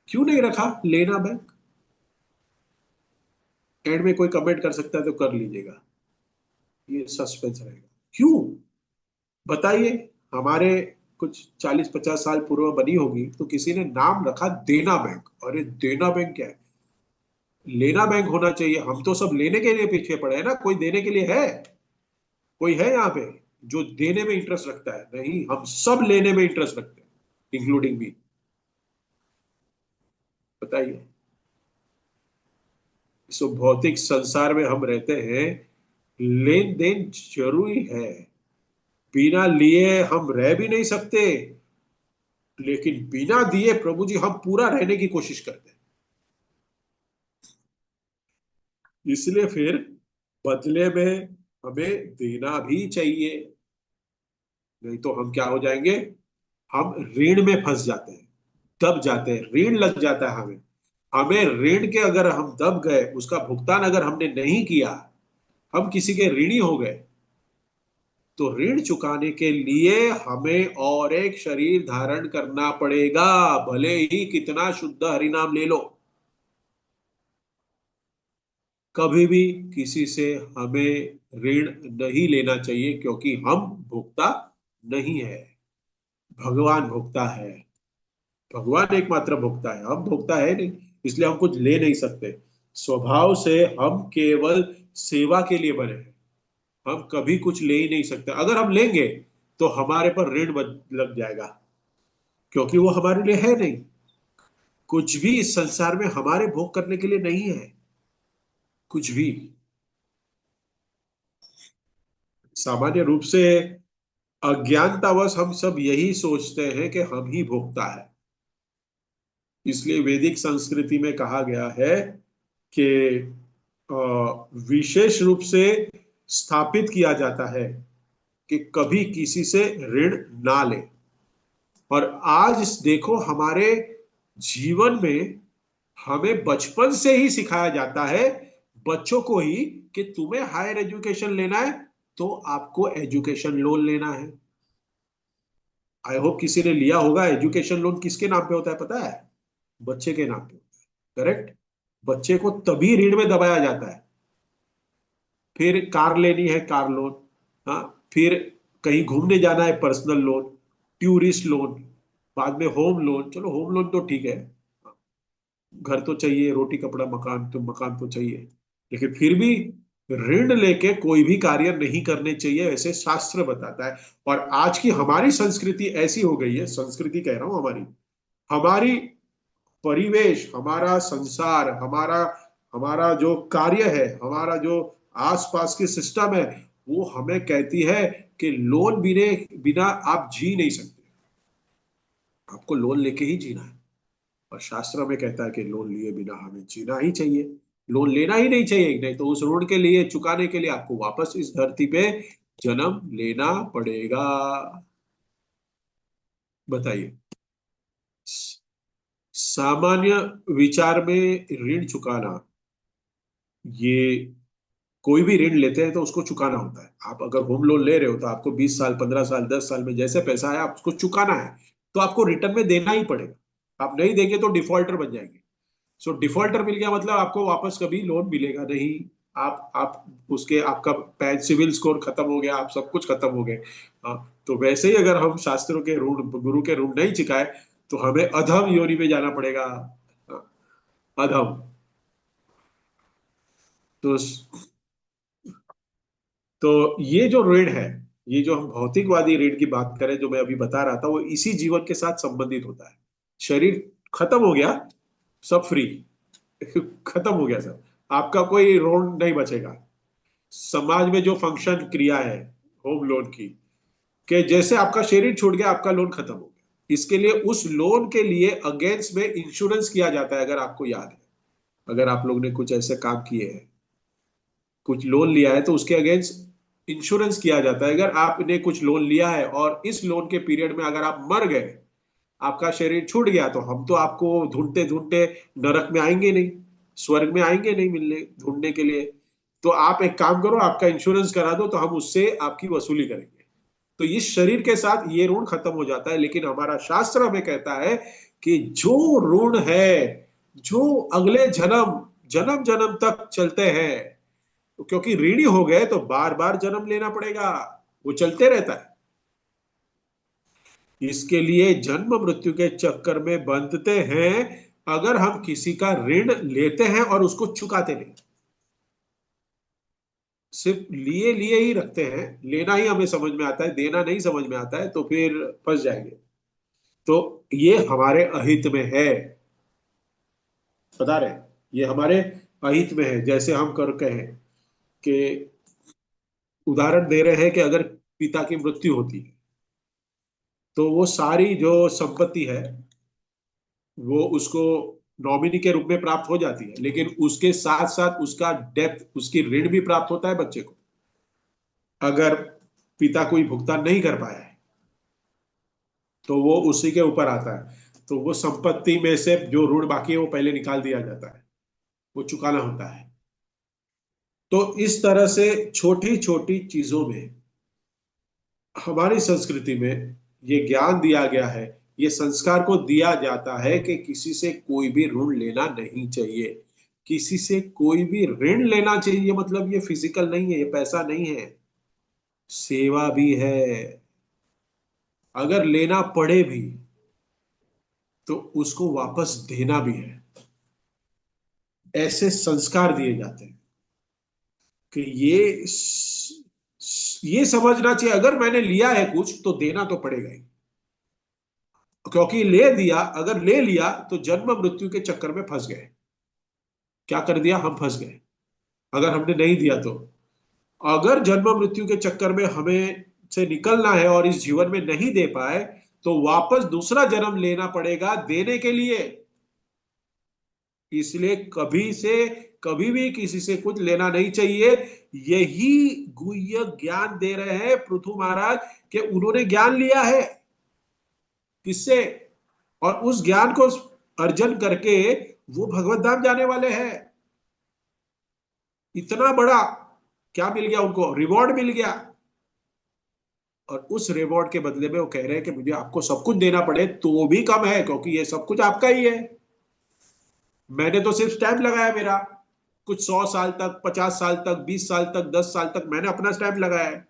क्यों नहीं रखा लेना बैंक? एंड में कोई कमेंट कर सकता है तो कर लीजिएगा, ये सस्पेंस रहेगा। क्यों बताइए? हमारे कुछ 40-50 साल पूर्व बनी होगी, तो किसी ने नाम रखा देना बैंक। अरे देना बैंक क्या है, लेना बैंक होना चाहिए। हम तो सब लेने के लिए पीछे पड़े हैं ना, कोई देने के लिए है? कोई है यहाँ पे जो देने में इंटरेस्ट रखता है? नहीं, हम सब लेने में इंटरेस्ट रखते हैं, इंक्लूडिंग मी। बताइए, इस भौतिक संसार में हम रहते हैं, लेन देन जरूरी है, बिना लिए हम रह भी नहीं सकते, लेकिन बिना दिए प्रभु जी हम पूरा रहने की कोशिश करते हैं। इसलिए फिर बदले में हमें देना भी चाहिए, नहीं तो हम क्या हो जाएंगे, हम ऋण में फंस जाते हैं, दब जाते हैं, ऋण लग जाता है हमें। हमें ऋण के अगर हम दब गए, उसका भुगतान अगर हमने नहीं किया, हम किसी के ऋणी हो गए, तो ऋण चुकाने के लिए हमें और एक शरीर धारण करना पड़ेगा, भले ही कितना शुद्ध हरिनाम ले लो। कभी भी किसी से हमें ऋण नहीं लेना चाहिए, क्योंकि हम भुगता नहीं है, भगवान भुगता है। भगवान एकमात्र भोक्ता है, हम भोक्ता है नहीं, इसलिए हम कुछ ले नहीं सकते। स्वभाव से हम केवल सेवा के लिए बने हैं, हम कभी कुछ ले ही नहीं सकते। अगर हम लेंगे तो हमारे पर ऋण लग जाएगा, क्योंकि वो हमारे लिए है नहीं। कुछ भी इस संसार में हमारे भोग करने के लिए नहीं है, कुछ भी। सामान्य रूप से अज्ञानतावश हम सब यही सोचते हैं कि हम ही भोगता है। इसलिए वैदिक संस्कृति में कहा गया है कि विशेष रूप से स्थापित किया जाता है कि कभी किसी से ऋण ना ले। और आज देखो, हमारे जीवन में हमें बचपन से ही सिखाया जाता है, बच्चों को ही, कि तुम्हें हायर एजुकेशन लेना है तो आपको एजुकेशन लोन लेना है। आई होप किसी ने लिया होगा। एजुकेशन लोन किसके नाम पे होता है पता है? बच्चे के नाम पे होता है, करेक्ट। बच्चे को तभी ऋण में दबाया जाता है। फिर कार लेनी है, कार लोन। हाँ, फिर कहीं घूमने जाना है, पर्सनल लोन, टूरिस्ट लोन, बाद में होम लोन। चलो होम लोन तो ठीक है, घर तो चाहिए, रोटी कपड़ा मकान तो चाहिए, लेकिन फिर भी ऋण लेके कोई भी कार्य नहीं करने चाहिए, ऐसे शास्त्र बताता है। और आज की हमारी संस्कृति ऐसी हो गई है, संस्कृति कह रहा हूं हमारी, हमारी परिवेश, हमारा संसार, हमारा हमारा जो कार्य है, हमारा जो आसपास की सिस्टम है, वो हमें कहती है कि लोन बिने बिना आप जी नहीं सकते, आपको लोन लेके ही जीना है। और शास्त्र में कहता है कि लोन लिए बिना हमें जीना ही चाहिए, लोन लेना ही नहीं चाहिए, नहीं तो उस ऋण के लिए, चुकाने के लिए आपको वापस इस धरती पे जन्म लेना पड़ेगा। बताइए, सामान्य विचार में ऋण चुकाना, ये कोई भी ऋण लेते हैं तो उसको चुकाना होता है। आप अगर होम लोन ले रहे हो तो आपको 20 साल, 15 साल, 10 साल में जैसे पैसा आया आप उसको चुकाना है, तो आपको रिटर्न में देना ही पड़ेगा। आप नहीं देंगे तो डिफॉल्टर बन जाएंगे। सो डिफॉल्टर मिल गया मतलब आपको वापस कभी लोन मिलेगा नहीं। आप उसके आपका पैन सिविल स्कोर खत्म हो गया, आप सब कुछ खत्म हो गए। हाँ, तो वैसे ही अगर हम शास्त्रों के ऋण, गुरु के ऋण नहीं चुकाए तो हमें अधम योनि में जाना पड़ेगा। हाँ, अधम। तो ये जो ऋण है, ये जो हम भौतिकवादी ऋण की बात करें, जो मैं अभी बता रहा था, वो इसी जीवन के साथ संबंधित होता है। शरीर खत्म हो गया, सब फ्री। खत्म हो गया सब, आपका कोई ऋण नहीं बचेगा। समाज में जो फंक्शन क्रिया है होम लोन की, कि जैसे आपका शरीर छूट गया, आपका लोन खत्म हो गया। इसके लिए उस लोन के लिए अगेंस्ट में इंश्योरेंस किया जाता है, अगर आपको याद है। अगर आप लोग ने कुछ ऐसे काम किए हैं, कुछ लोन लिया है, तो उसके अगेंस्ट इंश्योरेंस किया जाता है। अगर आपने कुछ लोन लिया है और इस लोन के पीरियड में अगर आप मर गए, आपका शरीर छूट गया, तो हम तो आपको ढूंढते ढूंढते नरक में आएंगे नहीं, स्वर्ग में आएंगे नहीं मिलने ढूंढने के लिए। तो आप एक काम करो, आपका इंश्योरेंस करा दो, तो हम उससे आपकी वसूली करेंगे। तो इस शरीर के साथ ये ऋण खत्म हो जाता है। लेकिन हमारा शास्त्र हमें कहता है कि जो ऋण है, जो अगले जन्म, जन्म जन्म तक चलते हैं, तो क्योंकि ऋणी हो गए तो बार बार जन्म लेना पड़ेगा, वो चलते रहता है। इसके लिए जन्म मृत्यु के चक्कर में बंधते हैं अगर हम किसी का ऋण लेते हैं और उसको चुकाते नहीं। सिर्फ लिए लिए ही रखते हैं, लेना ही हमें समझ में आता है, देना नहीं समझ में आता है, तो फिर फंस जाएंगे। तो ये हमारे अहित में है, बता रहे, ये हमारे अहित में है। जैसे हम कर कहें कि उदाहरण दे रहे हैं कि अगर पिता की मृत्यु होती है, तो वो सारी जो संपत्ति है वो उसको नॉमिनी के रूप में प्राप्त हो जाती है, लेकिन उसके साथ साथ उसका डेप्थ, उसकी ऋण भी प्राप्त होता है बच्चे को। अगर पिता कोई भुगतान नहीं कर पाया है, तो वो उसी के ऊपर आता है। तो वो संपत्ति में से जो ऋण बाकी है वो पहले निकाल दिया जाता है, वो चुकाना होता है। तो इस तरह से छोटी छोटी चीजों में हमारी संस्कृति में ये ज्ञान दिया गया है, ये संस्कार को दिया जाता है कि किसी से कोई भी ऋण लेना नहीं चाहिए। किसी से कोई भी ऋण लेना चाहिए मतलब ये फिजिकल नहीं है, ये पैसा नहीं है, सेवा भी है। अगर लेना पड़े भी तो उसको वापस देना भी है। ऐसे संस्कार दिए जाते हैं कि ये समझना चाहिए, अगर मैंने लिया है कुछ तो देना तो पड़ेगा ही। क्योंकि ले दिया, अगर ले लिया तो जन्म मृत्यु के चक्कर में फंस गए। क्या कर दिया, हम फंस गए। अगर हमने नहीं दिया तो, अगर जन्म मृत्यु के चक्कर में हमें से निकलना है और इस जीवन में नहीं दे पाए, तो वापस दूसरा जन्म लेना पड़ेगा देने के लिए। इसलिए कभी से कभी भी किसी से कुछ लेना नहीं चाहिए। यही गुह्य ज्ञान दे रहे हैं पृथु महाराज, कि उन्होंने ज्ञान लिया है किससे, और उस ज्ञान को अर्जन करके वो भगवत धाम जाने वाले हैं। इतना बड़ा क्या मिल गया उनको, रिवॉर्ड मिल गया। और उस रिवॉर्ड के बदले में वो कह रहे हैं कि मुझे आपको सब कुछ देना पड़े तो भी कम है, क्योंकि ये सब कुछ आपका ही है। मैंने तो सिर्फ स्टैंप लगाया मेरा, कुछ 100 साल तक, 50 साल तक, 20 साल तक, 10 साल तक मैंने अपना स्टैंप लगाया है।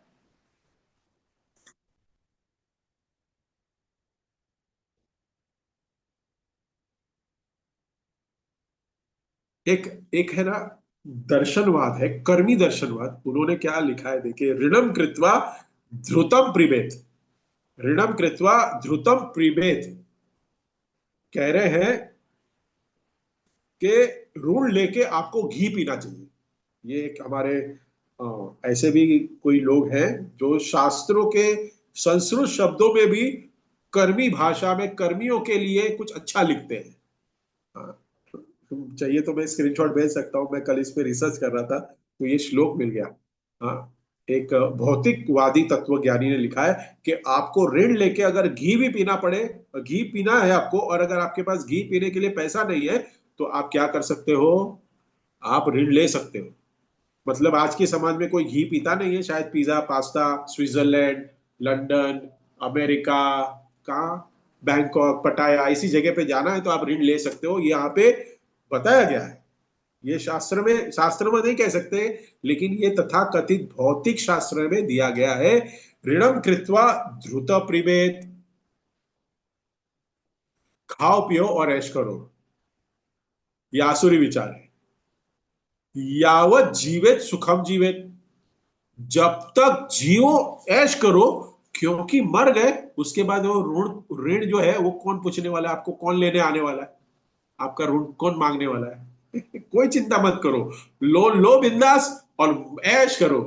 एक एक है ना, दर्शनवाद है, कर्मी दर्शनवाद। उन्होंने क्या लिखा है देखिए, ऋणम कृत्वा ध्रुतम प्रीबेत। ऋणम कृत्वा ध्रुतम प्रीबेत, कह रहे हैं कि ऋण लेके आपको घी पीना चाहिए। ये एक हमारे ऐसे भी कोई लोग हैं जो शास्त्रों के संस्कृत शब्दों में भी कर्मी भाषा में कर्मियों के लिए कुछ अच्छा लिखते हैं। हाँ, तुम चाहिए तो मैं स्क्रीनशॉट भेज सकता हूँ, मैं कल इस पे रिसर्च कर रहा था तो ये श्लोक मिल गया। हाँ, एक भौतिकवादी तत्वज्ञानी ने लिखा है कि आपको ऋण लेके अगर घी भी पीना पड़े, घी पीना है आपको, और अगर आपके पास घी पीने के लिए पैसा नहीं है, तो आप क्या कर सकते हो, आप ऋण ले सकते हो। मतलब आज के समाज में कोई घी पीता नहीं है, शायद pizza pasta, Switzerland, London, America, कहाँ, बैंकॉक, पटाया, इसी जगह पे जाना है तो आप ऋण ले सकते हो। यहाँ पे बताया गया है, ये शास्त्र में नहीं कह सकते, लेकिन ये तथा कथित भौतिक शास्त्र में दिया गया है। ऋणम कृत्वा ध्रुत प्रीवेत, खाओ पियो और ऐश करो, ये आसुरी विचार है। यावत जीवित सुखम जीवित, जब तक जियो ऐश करो, क्योंकि मर गए उसके बाद वो ऋण ऋण जो है वो कौन पूछने वाला है आपको, कौन लेने आने वाला है, आपका ऋण कौन मांगने वाला है। कोई चिंता मत करो, लोन लो बिंदास और ऐश करो।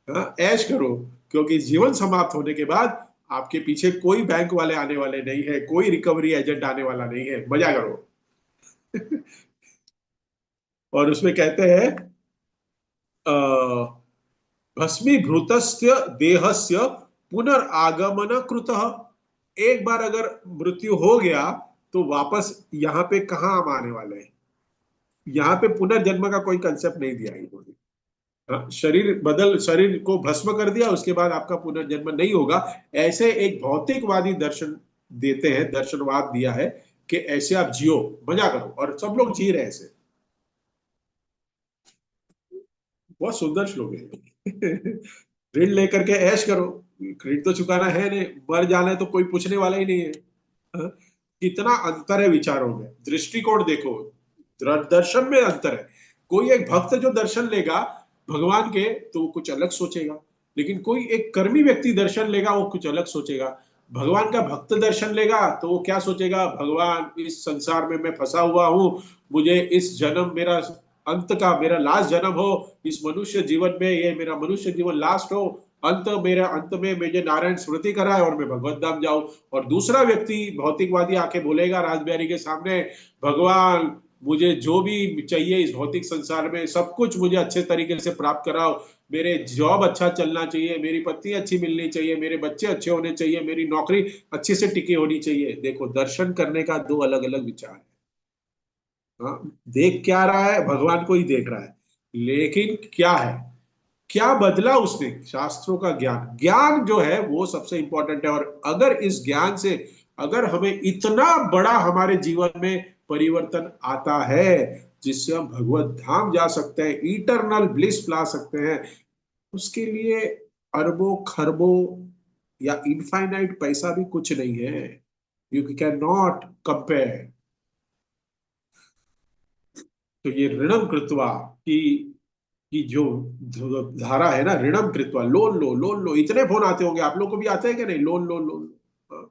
हाँ, ऐश करो, क्योंकि जीवन समाप्त होने के बाद आपके पीछे कोई बैंक वाले आने वाले नहीं है, कोई रिकवरी एजेंट आने वाला नहीं है, मजा करो। और उसमें कहते हैं भस्मीभूतस्य देहस्य पुनर्आगमन कृतः। एक बार अगर मृत्यु हो गया तो वापस यहाँ पे कहाँ हम आने वाले हैं। यहाँ पे पुनर्जन्म का कोई कंसेप्ट नहीं दिया इन्होंने। हाँ, शरीर को भस्म कर दिया, उसके बाद आपका पुनर्जन्म नहीं होगा, ऐसे एक भौतिकवादी दर्शन देते हैं, दर्शनवाद दिया है कि ऐसे आप जियो, मजा करो, और सब लोग जी रहे हैं ऐसे। बहुत सुंदर श्लोक है। ऋण लेकर के ऐश करो, ऋण तो चुकाना है नहीं, मर जाना है तो कोई पूछने वाला ही नहीं है। हाँ? कितना अंतर है विचारों में, दृष्टिकोण देखो, दर्शन में अंतर है। कोई एक भक्त जो दर्शन लेगा भगवान के तो वो कुछ अलग सोचेगा, लेकिन कोई एक कर्मी व्यक्ति दर्शन लेगा वो कुछ अलग सोचेगा। भगवान का भक्त दर्शन लेगा तो वो क्या सोचेगा, भगवान इस संसार में मैं फंसा हुआ हूं, मुझे इस जन्म मेरा अंत का मेरा लास्ट जन्म हो, इस मनुष्य जीवन में ये मेरा मनुष्य जीवन लास्ट हो, अंत में मुझे नारायण स्मृति कराए और मैं भगवत धाम जाऊं। और दूसरा व्यक्ति भौतिकवादी आके बोलेगा राजबिहारी के सामने, भगवान मुझे जो भी चाहिए इस भौतिक संसार में सब कुछ मुझे अच्छे तरीके से प्राप्त कराओ, मेरे जॉब अच्छा चलना चाहिए, मेरी पत्नी अच्छी मिलनी चाहिए, मेरे बच्चे अच्छे होने चाहिए, मेरी नौकरी अच्छे से टिकी होनी चाहिए। देखो दर्शन करने का दो अलग अलग विचार है। हाँ, देख क्या रहा है, भगवान को ही देख रहा है, लेकिन क्या है, क्या बदला उसने, शास्त्रों का ज्ञान, ज्ञान जो है वो सबसे इंपॉर्टेंट है। और अगर इस ज्ञान से अगर हमें इतना बड़ा हमारे जीवन में परिवर्तन आता है जिससे हम भगवत धाम जा सकते हैं, इटरनल ब्लिस ला सकते हैं, उसके लिए अरबों खरबों या इनफाइनाइट पैसा भी कुछ नहीं है। You can not compare. तो ये ऋणम कृत्वा की कि जो धारा है ना, ऋणम कृत्वा, लोन लो लोन लो, इतने फोन आते होंगे, आप लोग को भी आते हैं कि नहीं, लोन लोन लोन। हाँ,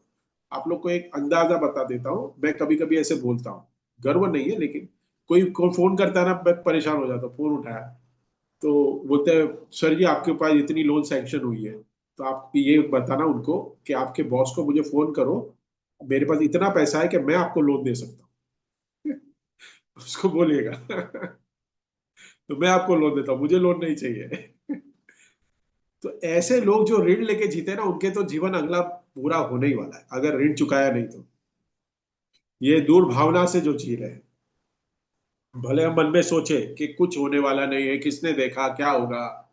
आप लोग को एक अंदाजा बता देता हूँ, मैं कभी कभी ऐसे बोलता हूँ, गर्व नहीं है, लेकिन कोई फोन करता है ना, मैं परेशान हो जाता हूँ, फोन उठाया तो बोलते हैं सर जी आपके पास इतनी लोन सैंक्शन हुई है, तो आप ये बताना उनको कि आपके बॉस को मुझे फोन करो, मेरे पास इतना पैसा है कि मैं आपको लोन दे सकता हूँ। उसको बोलिएगा। तो मैं आपको लोन देता हूँ, मुझे लोन नहीं चाहिए। तो ऐसे लोग जो ऋण लेके जीते हैं ना, उनके तो जीवन अगला पूरा होने ही वाला है अगर ऋण चुकाया नहीं तो। ये दूर भावना से जो जी रहे हैं, भले हम मन में सोचे कि कुछ होने वाला नहीं है, किसने देखा क्या होगा,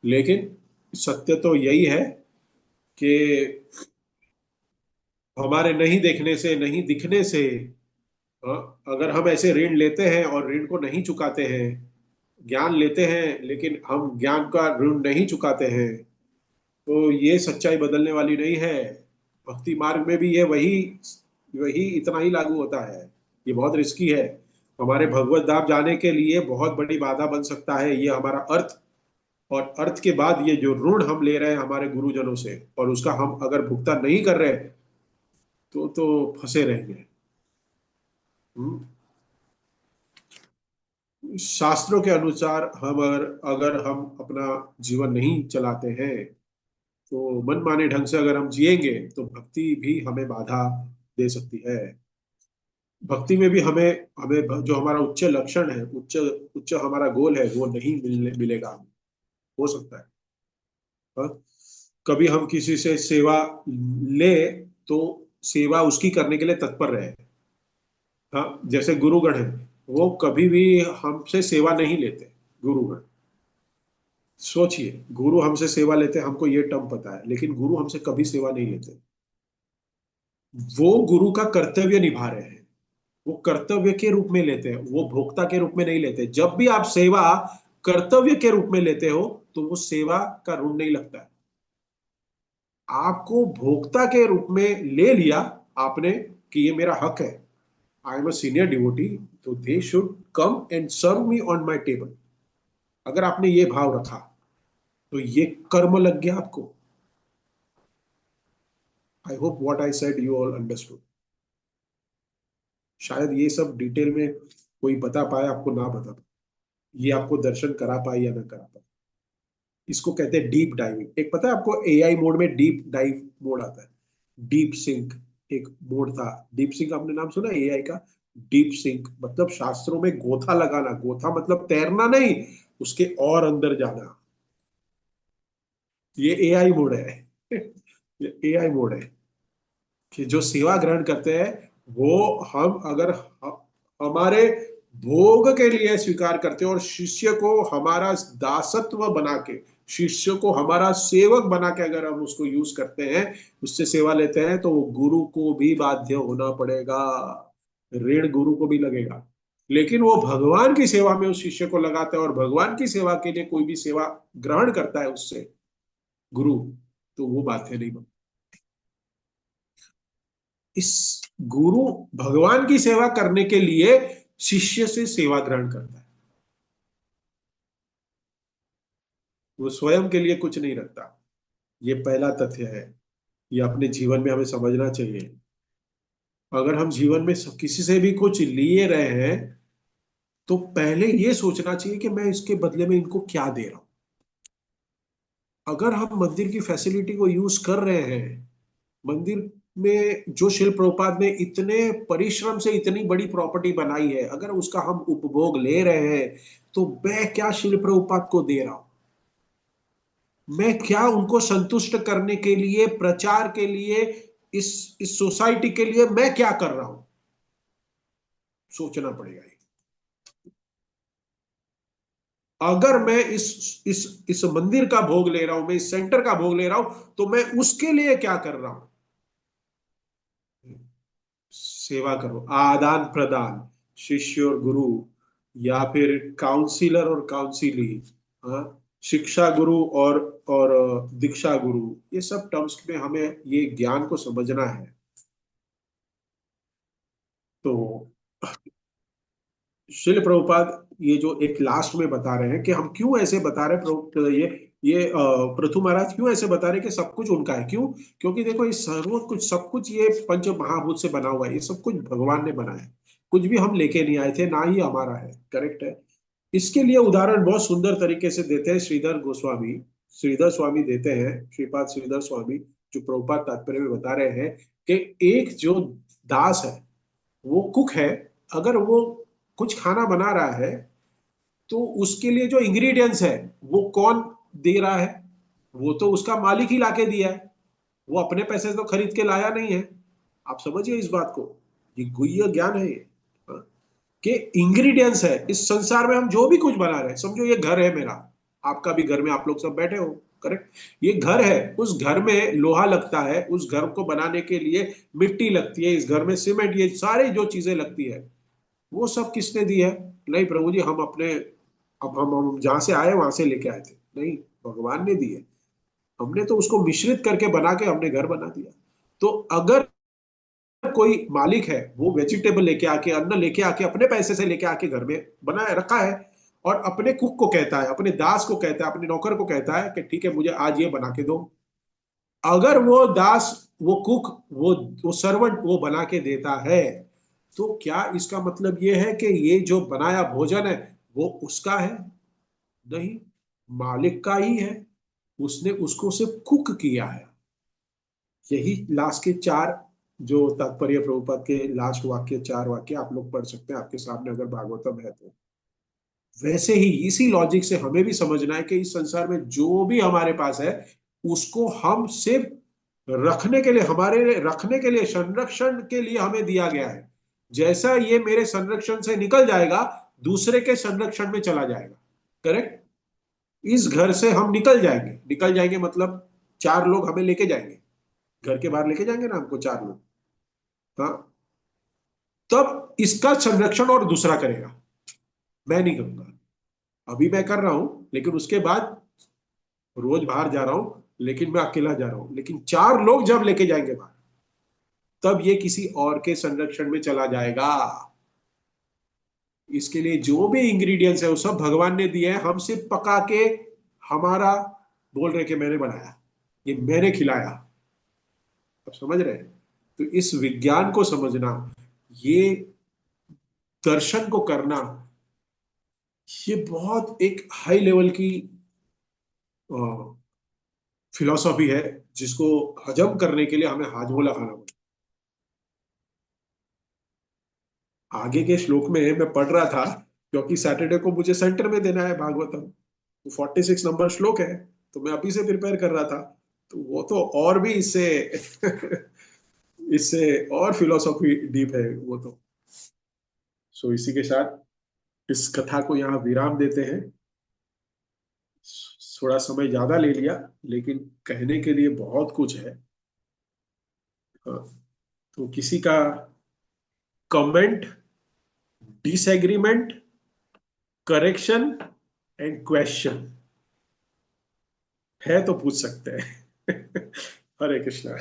लेकिन सत्य तो यही है कि हमारे नहीं देखने से, नहीं दिखने से, हाँ, अगर हम ऐसे ऋण लेते हैं और ऋण को नहीं चुकाते हैं, ज्ञान लेते हैं लेकिन हम ज्ञान का ऋण नहीं चुकाते हैं, तो ये सच्चाई बदलने वाली नहीं है। भक्ति मार्ग में भी ये वही वही इतना ही लागू होता है। ये बहुत रिस्की है, हमारे भगवत धाम जाने के लिए बहुत बड़ी बाधा बन सकता है ये हमारा अर्थ। और अर्थ के बाद ये जो ऋण हम ले रहे हैं हमारे गुरुजनों से और उसका हम अगर भुगतान नहीं कर रहे तो फंसे रहेंगे। हम्म? शास्त्रों के अनुसार हम अगर अगर हम अपना जीवन नहीं चलाते हैं, तो मनमाने ढंग से अगर हम जिएंगे तो भक्ति भी हमें बाधा दे सकती है। भक्ति में भी हमें हमें जो हमारा उच्च लक्षण है, उच्च उच्च हमारा गोल है, वो नहीं मिलेगा। हो सकता है, हाँ? कभी हम किसी से सेवा ले तो सेवा उसकी करने के लिए तत्पर रहे, हाँ, जैसे गुरुगण है, वो कभी भी हमसे सेवा नहीं लेते। गुरुगण, सोचिए, गुरु हमसे सेवा लेते हैं, हमको ये टर्म पता है, लेकिन गुरु हमसे कभी सेवा नहीं लेते। वो गुरु का कर्तव्य निभा रहे हैं, वो कर्तव्य के रूप में लेते हैं, वो भोक्ता के रूप में नहीं लेते। जब भी आप सेवा कर्तव्य के रूप में लेते हो तो वो सेवा का ऋण नहीं लगता है। आपको भोक्ता के रूप में ले लिया आपने कि ये मेरा हक है, I am a senior devotee, तो they should come and serve me on my table. अगर आपने ये भाव रखा तो ये कर्म लग गया आपको। I hope what I said you all understood. शायद ये सब डिटेल में कोई बता पाए, आपको ना बता पाए, ये आपको दर्शन करा पाए या ना करा पाए। इसको कहते हैं डीप डाइविंग। एक पता है आपको, एआई मोड में डीप डाइव मोड आता है, डीप सिंक एक मोड था। डीप सिंक आपने नाम सुना एआई का? डीप सिंक मतलब शास्त्रों में गोथा लगाना, गोथा मतलब तैरना नहीं, उसके और अंदर जाना। ये एआई मोड है। ये एआई मोड है कि जो सेवा ग्रहण करते हैं वो, हम अगर हमारे भोग के लिए स्वीकार करते हैं और शिष्य को हमारा दासत्व बना के, शिष्य को हमारा सेवक बना के अगर हम उसको यूज करते हैं, उससे सेवा लेते हैं, तो वो गुरु को भी बाध्य होना पड़ेगा, ऋण गुरु को भी लगेगा। लेकिन वो भगवान की सेवा में उस शिष्य को लगाता है और भगवान की सेवा के लिए कोई भी सेवा ग्रहण करता है उससे गुरु, तो वो बाध्य नहीं बनता। इस गुरु भगवान की सेवा करने के लिए शिष्य से सेवा ग्रहण करता है, वो स्वयं के लिए कुछ नहीं रखता। ये पहला तथ्य है, ये अपने जीवन में हमें समझना चाहिए। अगर हम जीवन में किसी से भी कुछ लिए रहे हैं तो पहले ये सोचना चाहिए कि मैं इसके बदले में इनको क्या दे रहा हूं। अगर हम मंदिर की फैसिलिटी को यूज कर रहे हैं, मंदिर में जो शिल प्रभुपाद ने इतने परिश्रम से इतनी बड़ी प्रॉपर्टी बनाई है, अगर उसका हम उपभोग ले रहे हैं, तो मैं क्या शिल प्रभुपाद को दे रहा हूं? मैं क्या उनको संतुष्ट करने के लिए, प्रचार के लिए, इस सोसाइटी के लिए मैं क्या कर रहा हूं? सोचना पड़ेगा ये। अगर मैं इस मंदिर का भोग ले रहा हूं, मैं इस सेंटर का भोग ले रहा हूं, तो मैं उसके लिए क्या कर रहा हूं? सेवा करो, आदान प्रदान, शिष्य और गुरु, या फिर काउंसिलर और काउंसिली, हाँ, शिक्षा गुरु और दीक्षा गुरु, ये सब टर्म्स में हमें ये ज्ञान को समझना है। तो शिल प्रभुपाद ये जो एक लास्ट में बता रहे हैं कि हम क्यों ऐसे बता रहे हैं, पृथु महाराज क्यों ऐसे बता रहे हैं कि सब कुछ उनका है, क्यों? क्योंकि देखो ये सर्व कुछ, सब कुछ ये पंच महाभूत से बना हुआ है, ये सब कुछ भगवान ने बनाया है, कुछ भी हम लेके नहीं आए थे, ना ही हमारा है। करेक्ट है। इसके लिए उदाहरण बहुत सुंदर तरीके से देते हैं श्रीधर गोस्वामी। श्रीधर स्वामी देते हैं, श्रीपाद श्रीधर स्वामी, जो प्रभुपाद तात्पर्य में बता रहे हैं कि एक जो दास है, वो कुक है, अगर वो कुछ खाना बना रहा है तो उसके लिए जो इंग्रेडिएंट्स है वो कौन दे रहा है? वो तो उसका मालिक ही लाके दिया है, वो अपने पैसे से तो खरीद के लाया नहीं है। आप समझिए इस बात को, ये गुह्य ज्ञान है ये। हाँ? कि इंग्रेडिएंट्स है इस संसार में, हम जो भी कुछ बना रहे हैं, समझो ये घर है मेरा, आपका भी घर में आप लोग सब बैठे हो, करेक्ट? ये घर है, उस घर में लोहा लगता है, उस घर को बनाने के लिए मिट्टी लगती है, इस घर में सीमेंट, ये सारी जो चीजें लगती है, वो सब किसने दी है? नहीं प्रभु जी, हम अपने, अब हम जहां से आए वहां से लेके आए थे, नहीं, भगवान ने दी है। हमने तो उसको मिश्रित करके बना के हमने घर बना दिया। तो अगर कोई मालिक है, वो वेजिटेबल लेके आके, अन्न लेके आके, अपने पैसे से लेके आके घर में बनाए रखा है, और अपने कुक को कहता है, अपने दास को कहता है, अपने नौकर को कहता है कि ठीक है मुझे आज ये बना के दो। अगर वो दास, वो कुक, वो सर्वेंट वो बना के देता है, तो क्या इसका मतलब ये है कि ये जो बनाया भोजन है वो उसका है? नहीं, मालिक का ही है, उसने उसको सिर्फ कुक किया है। यही लास्ट के चार जो तात्पर्य प्रभुपाद के लास्ट वाक्य, चार वाक्य आप लोग पढ़ सकते हैं आपके सामने अगर भागवतम है तो। वैसे ही इसी लॉजिक से हमें भी समझना है कि इस संसार में जो भी हमारे पास है, उसको हम सिर्फ रखने के लिए, हमारे रखने के लिए, संरक्षण के लिए हमें दिया गया है। जैसा ये मेरे संरक्षण से निकल जाएगा, दूसरे के संरक्षण में चला जाएगा। करेक्ट? इस घर से हम निकल जाएंगे, निकल जाएंगे मतलब चार लोग हमें लेके जाएंगे, घर के बाहर लेके जाएंगे ना हमको चार लोग। हाँ, तब इसका संरक्षण और दूसरा करेगा, मैं नहीं करूंगा। अभी मैं कर रहा हूं, लेकिन उसके बाद रोज बाहर जा रहा हूं, लेकिन मैं अकेला जा रहा हूं, लेकिन चार लोग जब लेके जाएंगे बाहर, तब ये किसी और के संरक्षण में चला जाएगा। इसके लिए जो भी इंग्रेडिएंट्स है वो सब भगवान ने दिए हैं, हम सिर्फ पका के हमारा बोल रहे कि मैंने बनाया, ये मैंने खिलाया। आप समझ रहे हैं? तो इस विज्ञान को समझना, ये दर्शन को करना, ये बहुत एक हाई लेवल की फिलॉसफी है, जिसको हजम करने के लिए हमें हाजमोला खाना पड़ता है। आगे के श्लोक में मैं पढ़ रहा था, क्योंकि सैटरडे को मुझे सेंटर में देना है भागवतम, तो 46 नंबर श्लोक है, तो मैं अभी से प्रिपेयर कर रहा था। तो वो तो और भी इससे इससे और फिलोसॉफी डीप है वो तो। सो इसी के साथ इस कथा को यहाँ विराम देते हैं। थोड़ा समय ज्यादा ले लिया, लेकिन कहने के लिए बहुत कुछ है। हाँ, तो किसी का comment, disagreement, correction and question है तो पूछ सकते हैं। हरे कृष्णा।